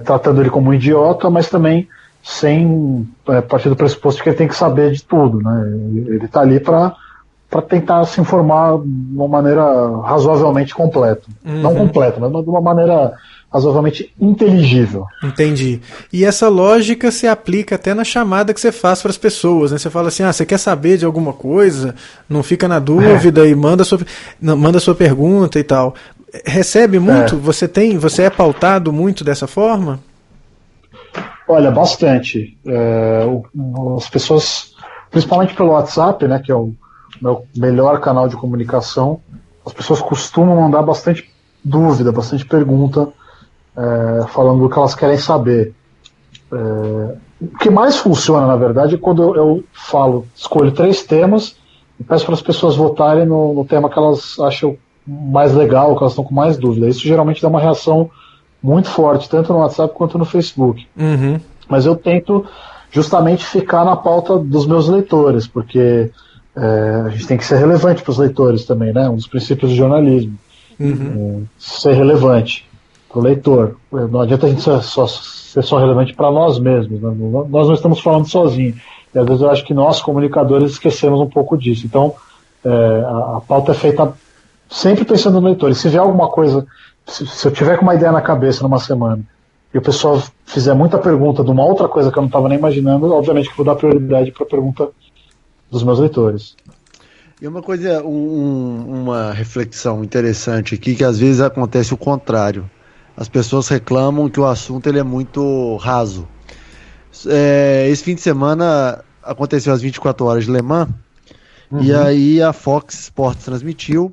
S3: tratando ele como um idiota, mas também sem partir do pressuposto de que ele tem que saber de tudo, né? Ele está ali para tentar se informar de uma maneira razoavelmente completa. Uhum. Não completa, mas de uma maneira razoavelmente inteligível.
S1: Entendi. E essa lógica se aplica até na chamada que você faz para as pessoas, né? Você fala assim, você quer saber de alguma coisa, não fica na dúvida e manda sua pergunta e tal. Recebe muito? Você é pautado muito dessa forma?
S3: Olha, bastante. As pessoas, principalmente pelo WhatsApp, né, que é o meu melhor canal de comunicação, as pessoas costumam mandar bastante dúvida, bastante pergunta, falando do que elas querem saber. O que mais funciona, na verdade, é quando eu escolho 3 temas e peço para as pessoas votarem no tema que elas acham mais legal, que elas estão com mais dúvida. Isso geralmente dá uma reação muito forte, tanto no WhatsApp quanto no Facebook. Uhum. Mas eu tento justamente ficar na pauta dos meus leitores, porque a gente tem que ser relevante para os leitores também, né? Um dos princípios do jornalismo. Uhum. Ser relevante para o leitor. Não adianta a gente ser só relevante para nós mesmos, né? Nós não estamos falando sozinhos. E às vezes eu acho que nós, comunicadores, esquecemos um pouco disso. Então, a pauta é feita sempre pensando no leitor. E se vier alguma coisa, se eu tiver com uma ideia na cabeça numa semana e o pessoal fizer muita pergunta de uma outra coisa que eu não estava nem imaginando, obviamente que eu vou dar prioridade para a pergunta dos meus leitores.
S2: E uma coisa, uma reflexão interessante aqui, que às vezes acontece o contrário. As pessoas reclamam que o assunto ele é muito raso. Esse fim de semana aconteceu as 24 horas de Le Mans, e aí a Fox Sports transmitiu,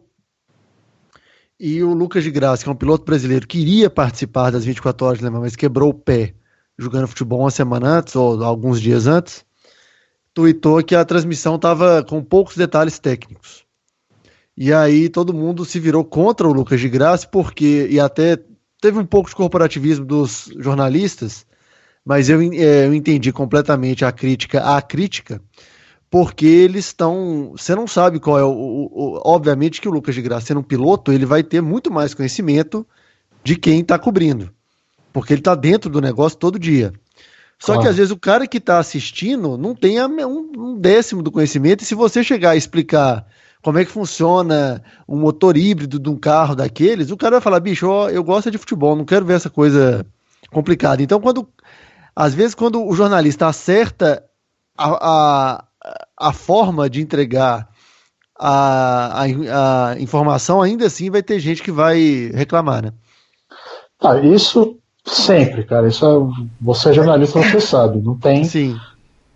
S2: e o Lucas de Grassi, que é um piloto brasileiro, queria participar das 24 horas de Le Mans, mas quebrou o pé jogando futebol uma semana antes, ou alguns dias antes, tuitou que a transmissão estava com poucos detalhes técnicos. E aí todo mundo se virou contra o Lucas de Grassi, e até teve um pouco de corporativismo dos jornalistas, mas eu entendi completamente a crítica, porque eles estão... Você não sabe qual é obviamente que o Lucas de Grassi, sendo um piloto, ele vai ter muito mais conhecimento de quem está cobrindo, porque ele está dentro do negócio todo dia. Só que às vezes o cara que está assistindo não tem um décimo do conhecimento, e se você chegar a explicar como é que funciona um motor híbrido de um carro daqueles, o cara vai falar, bicho, eu gosto de futebol, não quero ver essa coisa complicada. Então, às vezes, quando o jornalista acerta a forma de entregar a informação, ainda assim vai ter gente que vai reclamar, né?
S3: Isso sempre, cara. Você é jornalista, você sabe. Não tem,
S2: Sim.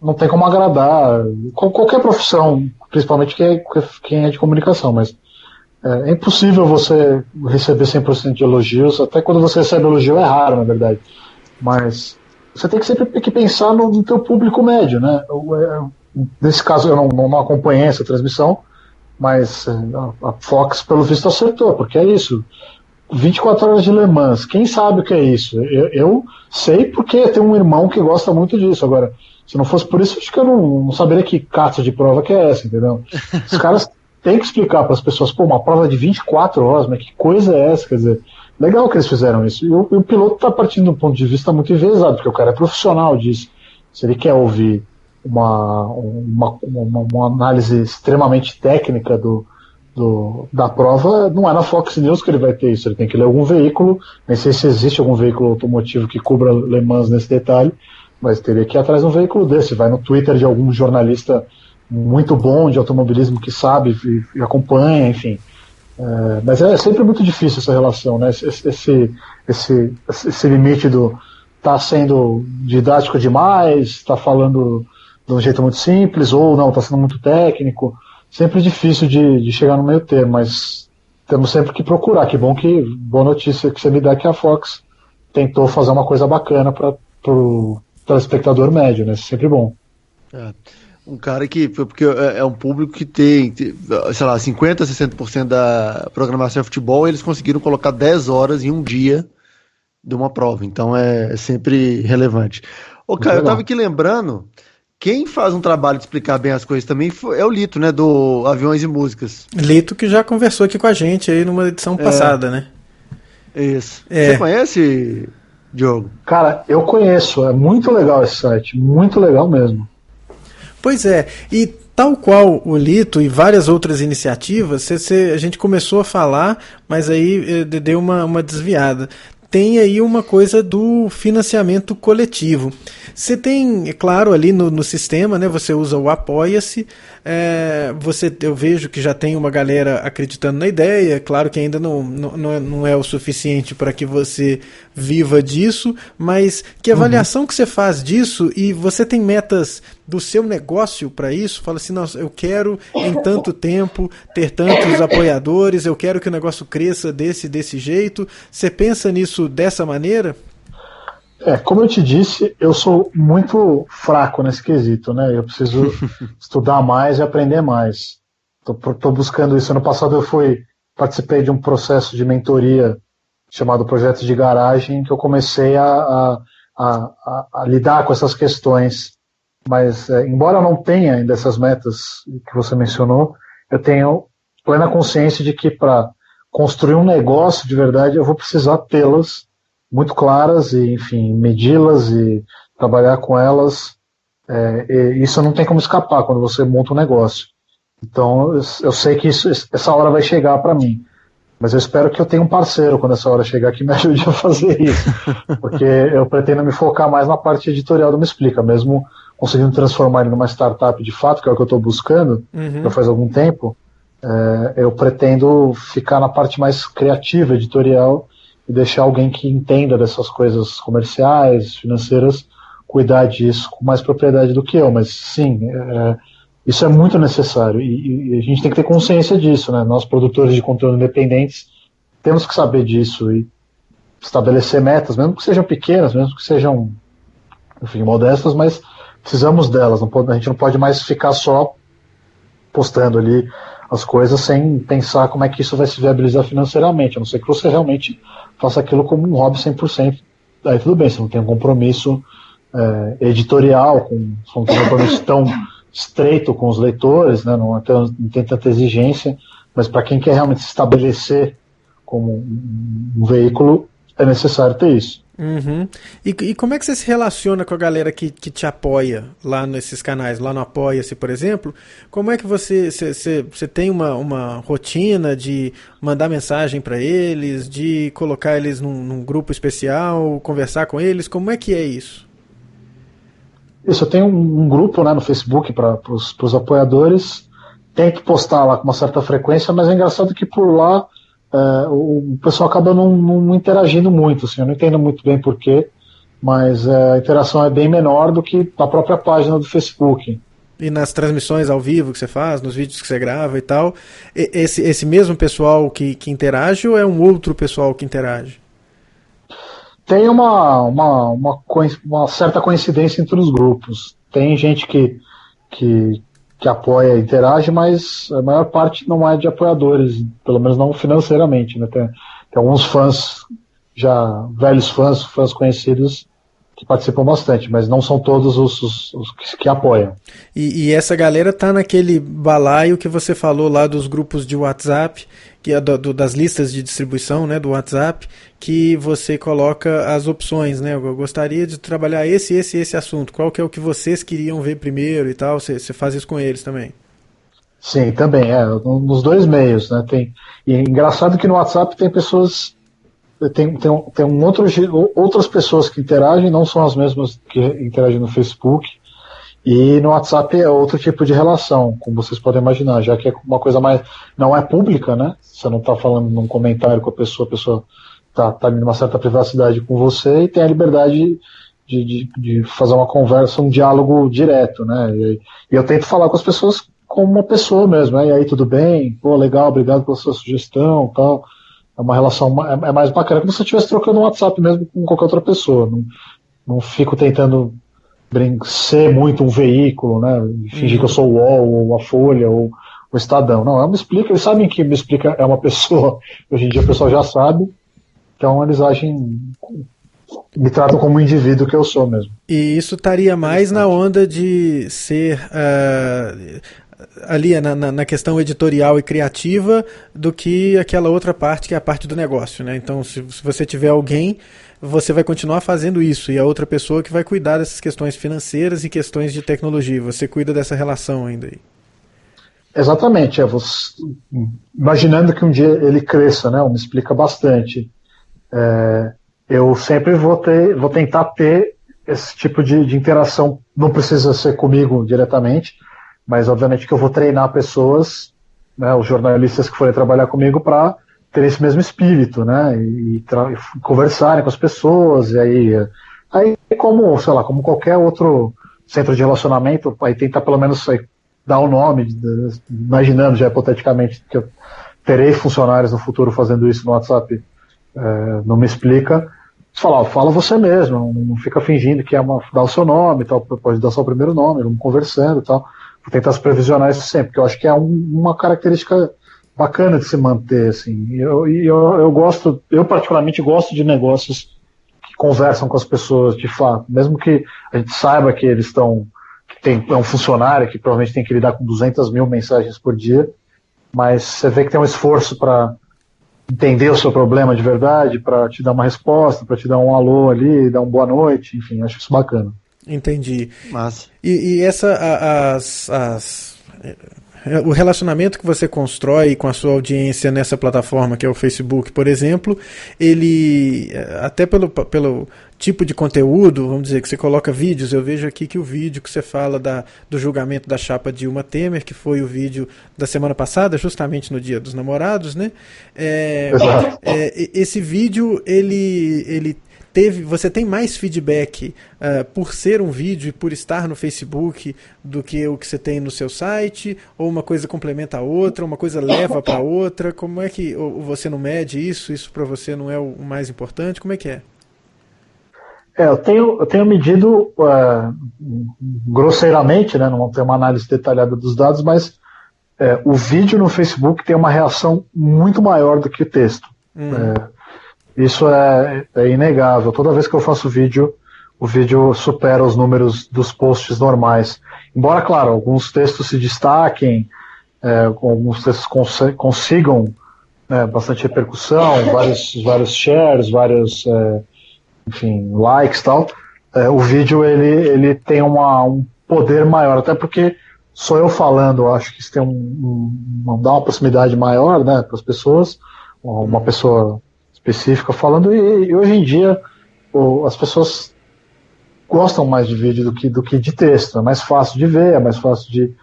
S3: Não tem como agradar. Qualquer profissão, principalmente quem é de comunicação, mas é impossível você receber 100% de elogios. Até quando você recebe elogio é raro, na verdade. Mas você tem que sempre pensar no teu público médio, né? Nesse caso, eu não acompanhei essa transmissão, mas a Fox, pelo visto, acertou, porque é isso. 24 horas de Le Mans, quem sabe o que é isso? Eu sei porque tem um irmão que gosta muito disso. Agora, se não fosse por isso, acho que eu não saberia que caça de prova que é essa, entendeu? Os caras têm que explicar para as pessoas, uma prova de 24 horas, mas que coisa é essa? Quer dizer, legal que eles fizeram isso. E o piloto está partindo de um ponto de vista muito enviesado, porque o cara é profissional disso. Se ele quer ouvir uma análise extremamente técnica da prova, não é na Fox News que ele vai ter isso, ele tem que ler algum veículo, nem sei se existe algum veículo automotivo que cubra Le Mans nesse detalhe, mas teria que ir atrás de um veículo desse, vai no Twitter de algum jornalista muito bom de automobilismo que sabe e acompanha, enfim. Mas é sempre muito difícil essa relação, né? Esse limite do tá sendo didático demais, tá falando de um jeito muito simples, ou não, tá sendo muito técnico. Sempre difícil de chegar no meio termo, mas temos sempre que procurar. Que bom boa notícia que você me dá que a Fox tentou fazer uma coisa bacana para o telespectador médio, né? Sempre bom.
S2: Um cara porque é um público que tem, sei lá, 50%, 60% da programação é futebol, e eles conseguiram colocar 10 horas em um dia de uma prova, então é sempre relevante. Cara, eu tava aqui lembrando, quem faz um trabalho de explicar bem as coisas também é o Lito, né, do Aviões e Músicas.
S1: Lito, que já conversou aqui com a gente aí numa edição passada, né?
S2: Isso. Você conhece, Diogo?
S3: Cara, eu conheço, é muito legal esse site, muito legal mesmo.
S1: Pois é, e tal qual o Lito e várias outras iniciativas, a gente começou a falar, mas aí deu uma desviada. Tem aí uma coisa do financiamento coletivo. Você tem, é claro, ali no sistema, né, você usa o Apoia-se, eu vejo que já tem uma galera acreditando na ideia, claro que ainda não é o suficiente para que você viva disso, mas que avaliação que você faz disso, e você tem metas do seu negócio para isso? Fala assim, nossa, eu quero em tanto tempo ter tantos apoiadores, eu quero que o negócio cresça desse jeito. Você pensa nisso dessa maneira?
S3: Como eu te disse, eu sou muito fraco nesse quesito, né? Eu preciso estudar mais e aprender mais. Tô buscando isso. Ano passado eu participei de um processo de mentoria chamado Projetos de Garagem, que eu comecei a lidar com essas questões. Mas, embora eu não tenha ainda essas metas que você mencionou, eu tenho plena consciência de que para construir um negócio de verdade eu vou precisar tê-las muito claras e, enfim, medi-las e trabalhar com elas. E isso não tem como escapar quando você monta um negócio. Então, eu sei que essa hora vai chegar para mim. Mas eu espero que eu tenha um parceiro quando essa hora chegar que me ajude a fazer isso. Porque eu pretendo me focar mais na parte editorial do Me Explica, mesmo conseguindo transformar ele numa startup de fato, que é o que eu estou buscando, já faz algum tempo. Eu pretendo ficar na parte mais criativa, editorial, e deixar alguém que entenda dessas coisas comerciais, financeiras, cuidar disso com mais propriedade do que eu. Mas sim, isso é muito necessário e a gente tem que ter consciência disso, né? Nós, produtores de conteúdo independentes, temos que saber disso e estabelecer metas, mesmo que sejam pequenas, mesmo que sejam, enfim, modestas, mas precisamos delas. A gente não pode mais ficar só postando ali as coisas sem pensar como é que isso vai se viabilizar financeiramente, a não ser que você realmente faça aquilo como um hobby 100%. Aí tudo bem, você não tem um compromisso editorial, não tem um compromisso tão estreito com os leitores, né, não tem tanta exigência, mas para quem quer realmente se estabelecer como um veículo, é necessário ter isso.
S1: Uhum. E como é que você se relaciona com a galera que te apoia lá nesses canais, lá no Apoia-se, por exemplo? Como é que você tem uma rotina de mandar mensagem para eles, de colocar eles num grupo especial, conversar com eles? Como é que é isso?
S3: Isso, eu tenho um grupo, né, no Facebook para os apoiadores, tento postar lá com uma certa frequência, mas é engraçado que por lá o pessoal acaba não interagindo muito, assim, eu não entendo muito bem porquê, mas a interação é bem menor do que na própria página do Facebook.
S1: E nas transmissões ao vivo que você faz, nos vídeos que você grava e tal, esse mesmo pessoal que interage ou é um outro pessoal que interage?
S3: Tem uma certa coincidência entre os grupos. Tem gente que apoia e interage, mas a maior parte não é de apoiadores, pelo menos não financeiramente, né? Tem alguns fãs, já velhos fãs conhecidos, que participam bastante, mas não são todos os que apoiam.
S1: E essa galera tá naquele balaio que você falou lá dos grupos de WhatsApp, que é das listas de distribuição, né, do WhatsApp, que você coloca as opções, né? Eu gostaria de trabalhar esse assunto. Qual que é o que vocês queriam ver primeiro e tal? Você faz isso com eles também?
S3: Sim, também, nos dois meios, né? E é engraçado que no WhatsApp tem pessoas. Tem outras pessoas que interagem, não são as mesmas que interagem no Facebook, e no WhatsApp é outro tipo de relação, como vocês podem imaginar, já que é uma coisa mais, não é pública, né? Você não está falando num comentário com a pessoa está em uma certa privacidade com você e tem a liberdade de fazer uma conversa, um diálogo direto, né? E eu tento falar com as pessoas como uma pessoa mesmo, né? E aí, tudo bem? Pô, legal, obrigado pela sua sugestão, tal. É uma relação, é mais bacana como se eu estivesse trocando um WhatsApp mesmo com qualquer outra pessoa. Não fico tentando ser muito um veículo, né? Fingir que eu sou o UOL, ou a Folha, ou o Estadão. Não, eu me explico, eles sabem que me explica é uma pessoa. Hoje em dia o pessoal já sabe. Então eles me tratam como um indivíduo que eu sou mesmo.
S1: E isso estaria mais na onda de ser ali na questão editorial e criativa do que aquela outra parte que é a parte do negócio, né? Então, se você tiver alguém, você vai continuar fazendo isso e a outra pessoa que vai cuidar dessas questões financeiras e questões de tecnologia. Você cuida dessa relação ainda aí.
S3: Exatamente. Imaginando que um dia ele cresça, né? Me explica bastante. Eu sempre vou tentar ter esse tipo de interação. Não precisa ser comigo diretamente, mas obviamente que eu vou treinar pessoas, né, os jornalistas que forem trabalhar comigo, para ter esse mesmo espírito, né, e conversarem com as pessoas, e aí como, sei lá, como qualquer outro centro de relacionamento, aí tentar pelo menos dar o nome, imaginando já hipoteticamente que eu terei funcionários no futuro fazendo isso no WhatsApp, não me explica, fala você mesmo, não fica fingindo que dá o seu nome, tal, pode dar só o primeiro nome, vamos conversando e tal. Vou tentar se previsionar isso sempre, porque eu acho que é uma característica bacana de se manter, assim. Eu particularmente gosto de negócios que conversam com as pessoas de fato, mesmo que a gente saiba que eles é um funcionário que provavelmente tem que lidar com 200 mil mensagens por dia, mas você vê que tem um esforço para entender o seu problema de verdade, para te dar uma resposta, para te dar um alô ali, dar uma boa noite, enfim, acho isso bacana.
S1: Entendi.
S2: Massa.
S1: E o relacionamento que você constrói com a sua audiência nessa plataforma que é o Facebook, por exemplo, ele, até pelo tipo de conteúdo, vamos dizer que você coloca vídeos, eu vejo aqui que o vídeo que você fala do julgamento da chapa Dilma Temer, que foi o vídeo da semana passada, justamente no Dia dos Namorados, né? Esse vídeo, você tem mais feedback por ser um vídeo e por estar no Facebook do que o que você tem no seu site? Ou uma coisa complementa a outra, uma coisa leva para outra? Como é que você não mede isso? Isso para você não é o mais importante? Como é que é?
S3: Eu tenho medido grosseiramente, né, não tenho uma análise detalhada dos dados, mas o vídeo no Facebook tem uma reação muito maior do que o texto. Isso é inegável. Toda vez que eu faço vídeo, o vídeo supera os números dos posts normais. Embora, claro, alguns textos se destaquem, alguns textos consigam bastante repercussão, vários shares, vários enfim, likes e tal, o vídeo ele tem um poder maior, até porque sou eu falando, eu acho que isso tem dá uma proximidade maior, né, para as pessoas, uma pessoa específica falando, e hoje em dia as pessoas gostam mais de vídeo do que de texto, é mais fácil de ver, é mais fácil de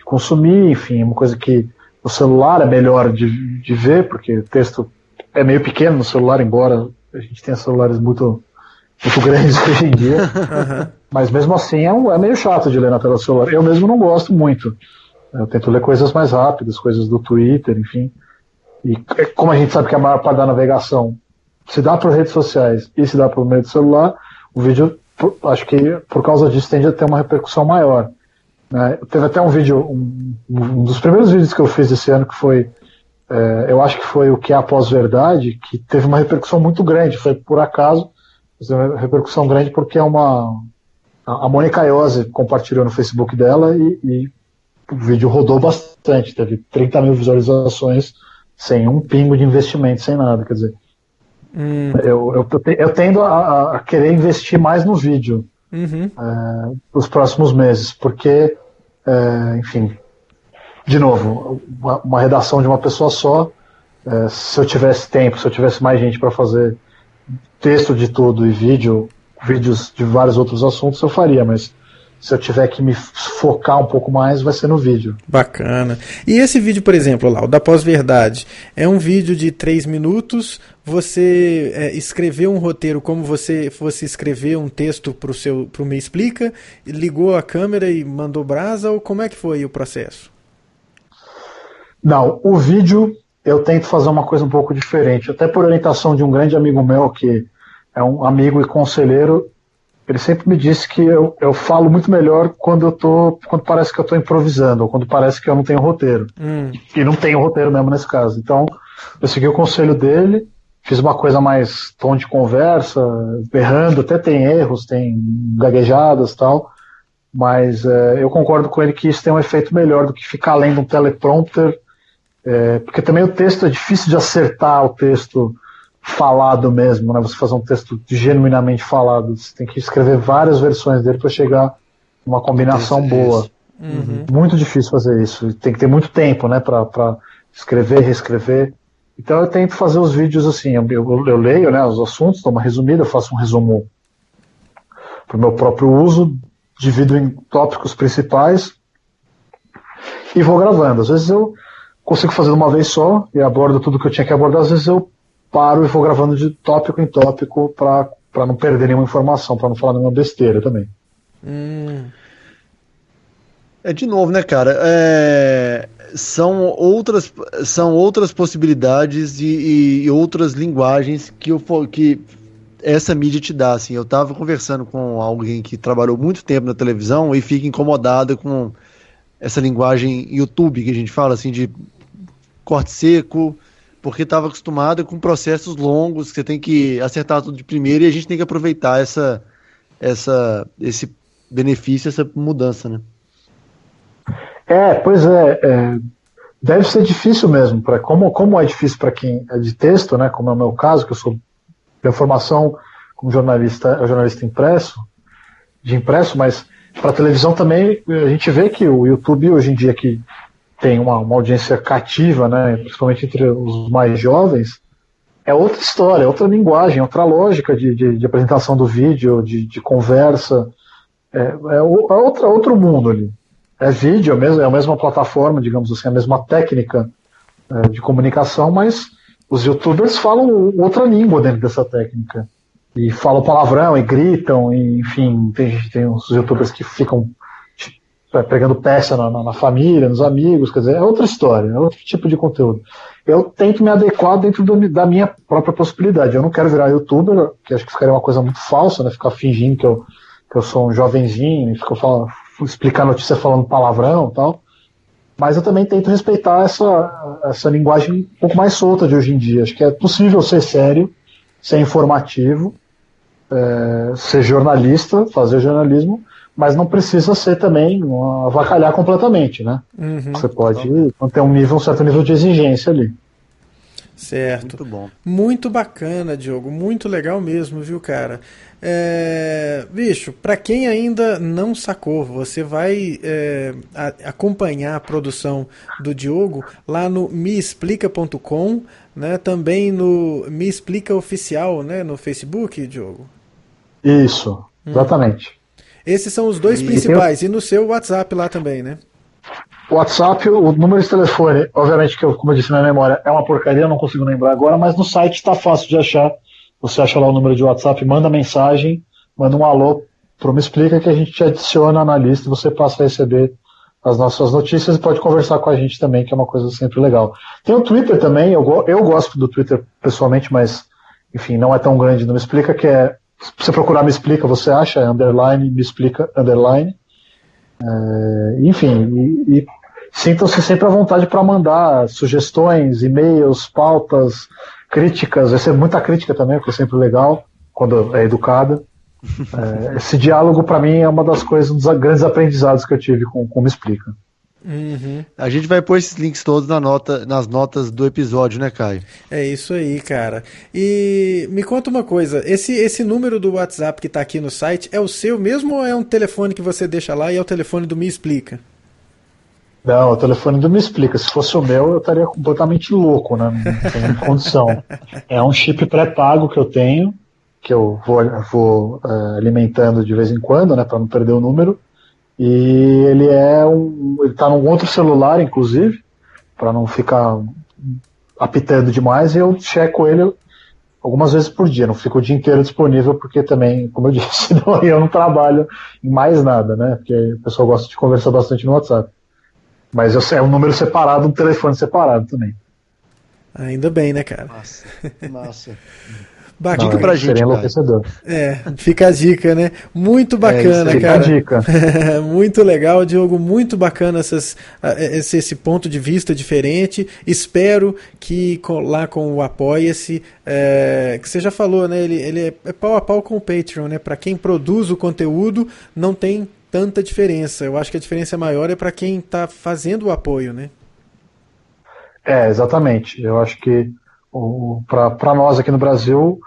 S3: consumir, enfim, é uma coisa que no celular é melhor de ver, porque o texto é meio pequeno no celular, embora a gente tenha celulares muito grandes hoje em dia, mas mesmo assim é meio chato de ler na tela do celular. Eu mesmo não gosto muito. Eu tento ler coisas mais rápidas, coisas do Twitter, enfim. E como a gente sabe que a maior parte da navegação se dá por redes sociais e se dá por meio do celular, o vídeo, acho que por causa disso, tende a ter uma repercussão maior. Teve até um vídeo, um dos primeiros vídeos que eu fiz esse ano, que foi, eu acho que foi o que é a pós-verdade, que teve uma repercussão muito grande, foi por acaso, uma repercussão grande porque a Mônica Iose compartilhou no Facebook dela e o vídeo rodou bastante, teve 30 mil visualizações sem um pingo de investimento, sem nada, quer dizer, eu tendo a querer investir mais no vídeo nos próximos meses, porque, enfim, de novo, uma redação de uma pessoa só, se eu tivesse tempo, se eu tivesse mais gente para fazer texto de tudo e vídeos de vários outros assuntos, eu faria, mas se eu tiver que me focar um pouco mais, vai ser no vídeo.
S1: Bacana. E esse vídeo, por exemplo, lá, o da pós-verdade, é um vídeo de 3 minutos, você escreveu um roteiro como você fosse escrever um texto pro Me Explica, ligou a câmera e mandou brasa, ou como é que foi o processo?
S3: Não, o vídeo eu tento fazer uma coisa um pouco diferente, até por orientação de um grande amigo meu, que é um amigo e conselheiro. Ele sempre me disse que eu falo muito melhor quando parece que eu estou improvisando, ou quando parece que eu não tenho roteiro. E não tenho roteiro mesmo nesse caso. Então, eu segui o conselho dele, fiz uma coisa mais tom de conversa, berrando, até tem erros, tem gaguejadas e tal, mas eu concordo com ele que isso tem um efeito melhor do que ficar lendo um teleprompter, porque também o texto é difícil de acertar, o texto falado mesmo, né? Você fazer um texto genuinamente falado, você tem que escrever várias versões dele para chegar a uma combinação boa. Muito difícil fazer isso, tem que ter muito tempo, né, para escrever, reescrever. Então eu tento fazer os vídeos assim, eu leio, né, os assuntos, dou uma resumida, eu faço um resumo para o meu próprio uso, divido em tópicos principais e vou gravando. Às vezes eu consigo fazer de uma vez só e abordo tudo que eu tinha que abordar, às vezes eu paro e vou gravando de tópico em tópico para não perder nenhuma informação, para não falar nenhuma besteira também.
S2: De novo, né, cara? São outras possibilidades e outras linguagens que essa mídia te dá. Assim, eu estava conversando com alguém que trabalhou muito tempo na televisão e fica incomodada com essa linguagem YouTube que a gente fala, assim, de corte seco, porque estava acostumada com processos longos, que você tem que acertar tudo de primeira, e a gente tem que aproveitar esse benefício, essa mudança, né?
S3: Pois é. Deve ser difícil mesmo, como é difícil para quem é de texto, né, como é o meu caso, que eu sou de formação como jornalista impresso, mas para televisão também a gente vê que o YouTube hoje em dia, que tem uma audiência cativa, né, principalmente entre os mais jovens, é outra história, outra linguagem, outra lógica de apresentação do vídeo, de conversa, outro mundo ali. É vídeo, é a mesma plataforma, digamos assim, a mesma técnica de comunicação, mas os youtubers falam outra língua dentro dessa técnica. E falam palavrão, e gritam, e, enfim, tem uns youtubers que ficam pegando peça na família, nos amigos, quer dizer, é outra história, é outro tipo de conteúdo. Eu tento me adequar dentro da minha própria possibilidade. Eu não quero virar youtuber, que acho que ficaria uma coisa muito falsa, né? Ficar fingindo que eu sou um jovenzinho, e explicar notícia falando palavrão e tal. Mas eu também tento respeitar essa linguagem um pouco mais solta de hoje em dia. Acho que é possível ser sério, ser informativo, ser jornalista, fazer jornalismo, mas não precisa ser também avacalhar completamente, né? Você pode ter um certo nível de exigência ali.
S1: Certo.
S2: Muito bom.
S1: Muito bacana, Diogo. Muito legal mesmo, viu, cara? Bicho, pra quem ainda não sacou, você vai acompanhar a produção do Diogo lá no meexplica.com, né? Também no Me Explica Oficial, né? No Facebook, Diogo.
S3: Isso, exatamente.
S1: Esses são os dois principais. E no seu WhatsApp lá também, né?
S3: O WhatsApp, o número de telefone, obviamente que, como eu disse na memória, é uma porcaria, eu não consigo lembrar agora, mas no site está fácil de achar. Você acha lá o número de WhatsApp, manda mensagem, manda um alô pro Me Explica que a gente te adiciona na lista e você passa a receber as nossas notícias e pode conversar com a gente também, que é uma coisa sempre legal. Tem o Twitter também, eu gosto do Twitter pessoalmente, mas, enfim, não é tão grande no Me Explica, que é, se você procurar Me Explica, você acha, underline, Me Explica, underline. Enfim, e sintam-se sempre à vontade para mandar sugestões, e-mails, pautas, críticas. Vai ser muita crítica também, o que é sempre legal, quando é educada. Esse diálogo, para mim, é uma das coisas, um dos grandes aprendizados que eu tive com o Me Explica.
S1: Uhum.
S2: A gente vai pôr esses links todos nas notas do episódio, né, Caio?
S1: É isso aí, cara. E me conta uma coisa, esse número do WhatsApp que tá aqui no site é o seu mesmo ou é um telefone que você deixa lá e é o telefone do Me Explica?
S3: Não, o telefone do Me Explica. Se fosse o meu, eu estaria completamente louco, né? Não tem condição. É um chip pré-pago que eu tenho, que eu vou alimentando de vez em quando, né, para não perder o número. E ele tá num outro celular, inclusive, para não ficar apitando demais, e eu checo ele algumas vezes por dia, não fico o dia inteiro disponível, porque também, como eu disse, eu não trabalho em mais nada, né? Porque o pessoal gosta de conversar bastante no WhatsApp. Mas é um número separado, um telefone separado também.
S1: Ainda bem, né, cara?
S2: Massa.
S1: Bacana.
S2: Pra gente,
S3: enlouquecedor.
S1: Fica a dica, né? Muito bacana,
S3: fica
S1: cara.
S3: a dica.
S1: Muito legal, Diogo. Muito bacana esse ponto de vista diferente. Espero que lá com o Apoia-se, que você já falou, né? Ele é pau a pau com o Patreon, né? Para quem produz o conteúdo, não tem tanta diferença. Eu acho que a diferença maior é para quem está fazendo o apoio, né?
S3: Exatamente. Eu acho que para nós aqui no Brasil,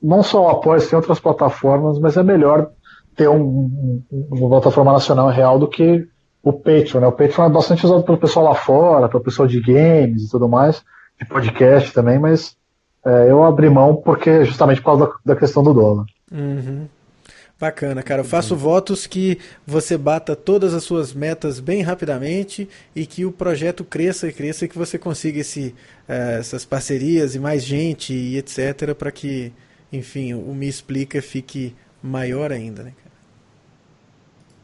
S3: não só o Apoia-se, tem outras plataformas, mas é melhor ter uma plataforma nacional real do que o Patreon, né? O Patreon é bastante usado pelo pessoal lá fora, pelo pessoal de games e tudo mais, de podcast também, mas eu abri mão porque justamente por causa da questão do dólar.
S1: Uhum. Bacana, cara. Eu faço votos que você bata todas as suas metas bem rapidamente e que o projeto cresça e cresça e que você consiga essas parcerias e mais gente e etc. para que, enfim, o Me Explica fique maior ainda, né, cara?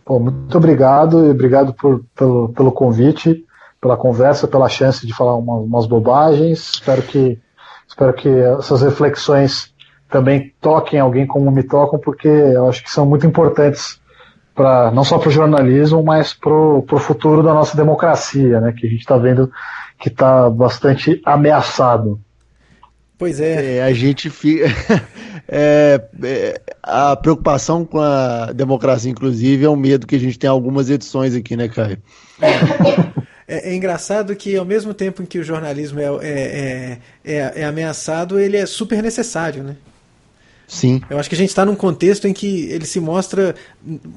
S3: Pô, muito obrigado e obrigado pelo convite, pela conversa, pela chance de falar umas bobagens. Espero que essas reflexões também toquem alguém como me tocam, porque eu acho que são muito importantes não só para o jornalismo, mas para o futuro da nossa democracia, né, que a gente está vendo que está bastante ameaçado.
S1: Pois é.
S2: A gente fica. A preocupação com a democracia, inclusive, é um medo que a gente tem algumas edições aqui, né, Caio?
S1: É engraçado que, ao mesmo tempo em que o jornalismo é ameaçado, ele é super necessário, né?
S2: Sim.
S1: Eu acho que a gente está num contexto em que ele se mostra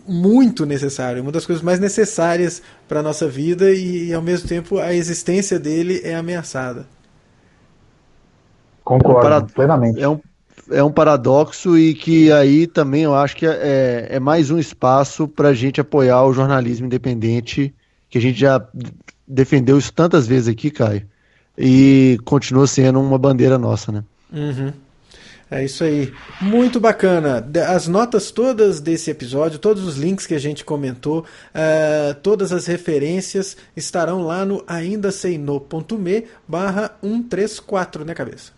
S1: muito necessário, uma das coisas mais necessárias para a nossa vida e, ao mesmo tempo, a existência dele é ameaçada.
S3: Concordo, plenamente.
S2: É um paradoxo e que aí também eu acho que é mais um espaço para a gente apoiar o jornalismo independente, que a gente já defendeu isso tantas vezes aqui, Caio, e continua sendo uma bandeira nossa, né?
S1: Uhum. É isso aí. Muito bacana. As notas todas desse episódio, todos os links que a gente comentou, todas as referências estarão lá no aindaseino.me/134, né, cabeça?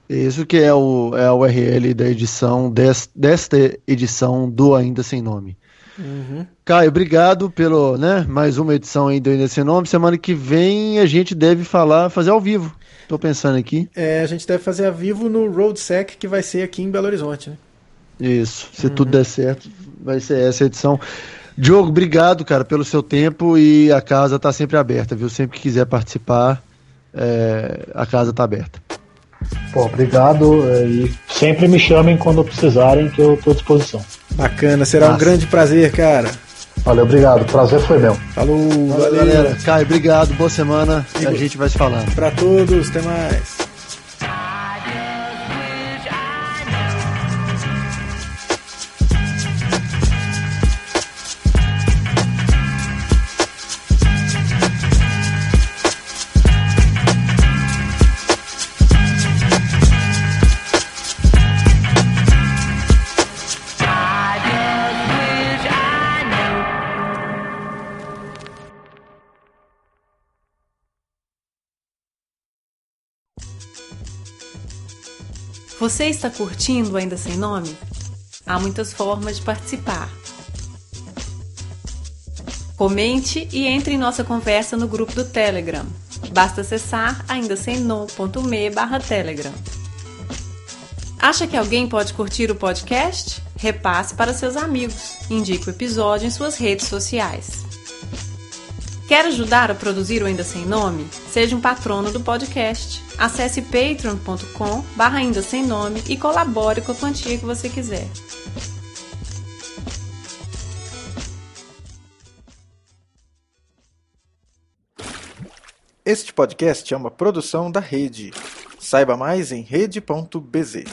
S2: Isso que é a URL da edição, desta edição do Ainda Sem Nome.
S1: Uhum.
S2: Caio, obrigado pelo, mais uma edição aí do Ainda Sem Nome. Semana que vem a gente deve fazer ao vivo. Tô pensando aqui.
S1: A gente deve fazer ao vivo no RoadSec, que vai ser aqui em Belo Horizonte, né?
S2: Isso, se tudo der certo, vai ser essa edição. Diogo, obrigado, cara, pelo seu tempo e a casa tá sempre aberta, viu? Sempre que quiser participar, a casa tá aberta.
S3: Pô, obrigado e sempre me chamem quando precisarem que eu estou à disposição.
S1: Bacana, será um grande prazer, cara.
S3: Valeu, obrigado. Prazer foi meu.
S1: Falou, valeu.
S2: Galera. Caio, obrigado, boa semana e a gente vai se falando.
S1: Pra todos, até mais.
S4: Você está curtindo Ainda Sem Nome? Há muitas formas de participar. Comente e entre em nossa conversa no grupo do Telegram. Basta acessar aindasemno.me/telegram. Acha que alguém pode curtir o podcast? Repasse para seus amigos. Indique o episódio em suas redes sociais. Quer ajudar a produzir o Ainda Sem Nome? Seja um patrono do podcast. Acesse patreon.com/ainda sem nome e colabore com a quantia que você quiser.
S1: Este podcast é uma produção da Rede. Saiba mais em rede.bz.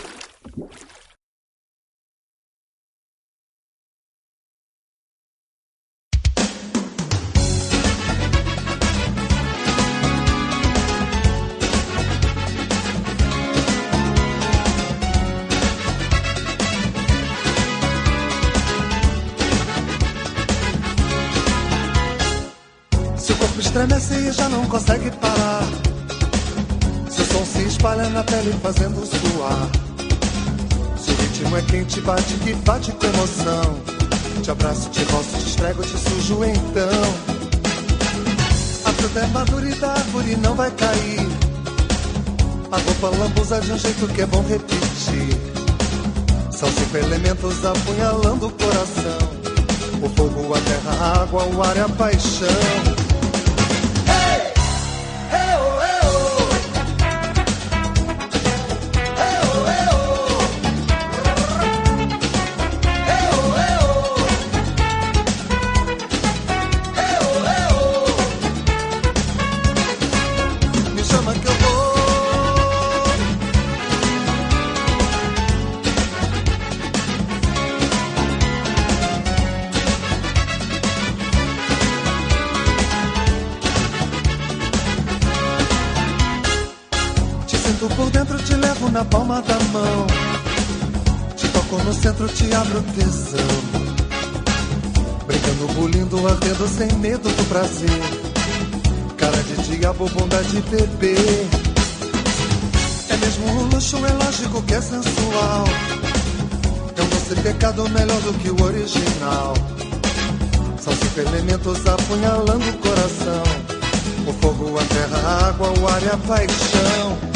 S5: Estremece e já não consegue parar. Seu som se espalha na pele fazendo suar. Seu ritmo é quente, bate que bate com emoção. Te abraço, te roço, te estrego, te sujo então. A fruta é madura e da árvore não vai cair. A roupa lambuza de um jeito que é bom repetir. São 5 elementos apunhalando o coração: o fogo, a terra, a água, o ar e a paixão. Por dentro te levo na palma da mão. Te toco no centro, te abro tesão. Brincando, bulindo, ardendo sem medo do prazer. Cara de diabo, bunda de bebê. É mesmo um luxo, é lógico que é sensual. É um doce pecado melhor do que o original. São 5 elementos apunhalando o coração: o fogo, a terra, a água, o ar e a paixão.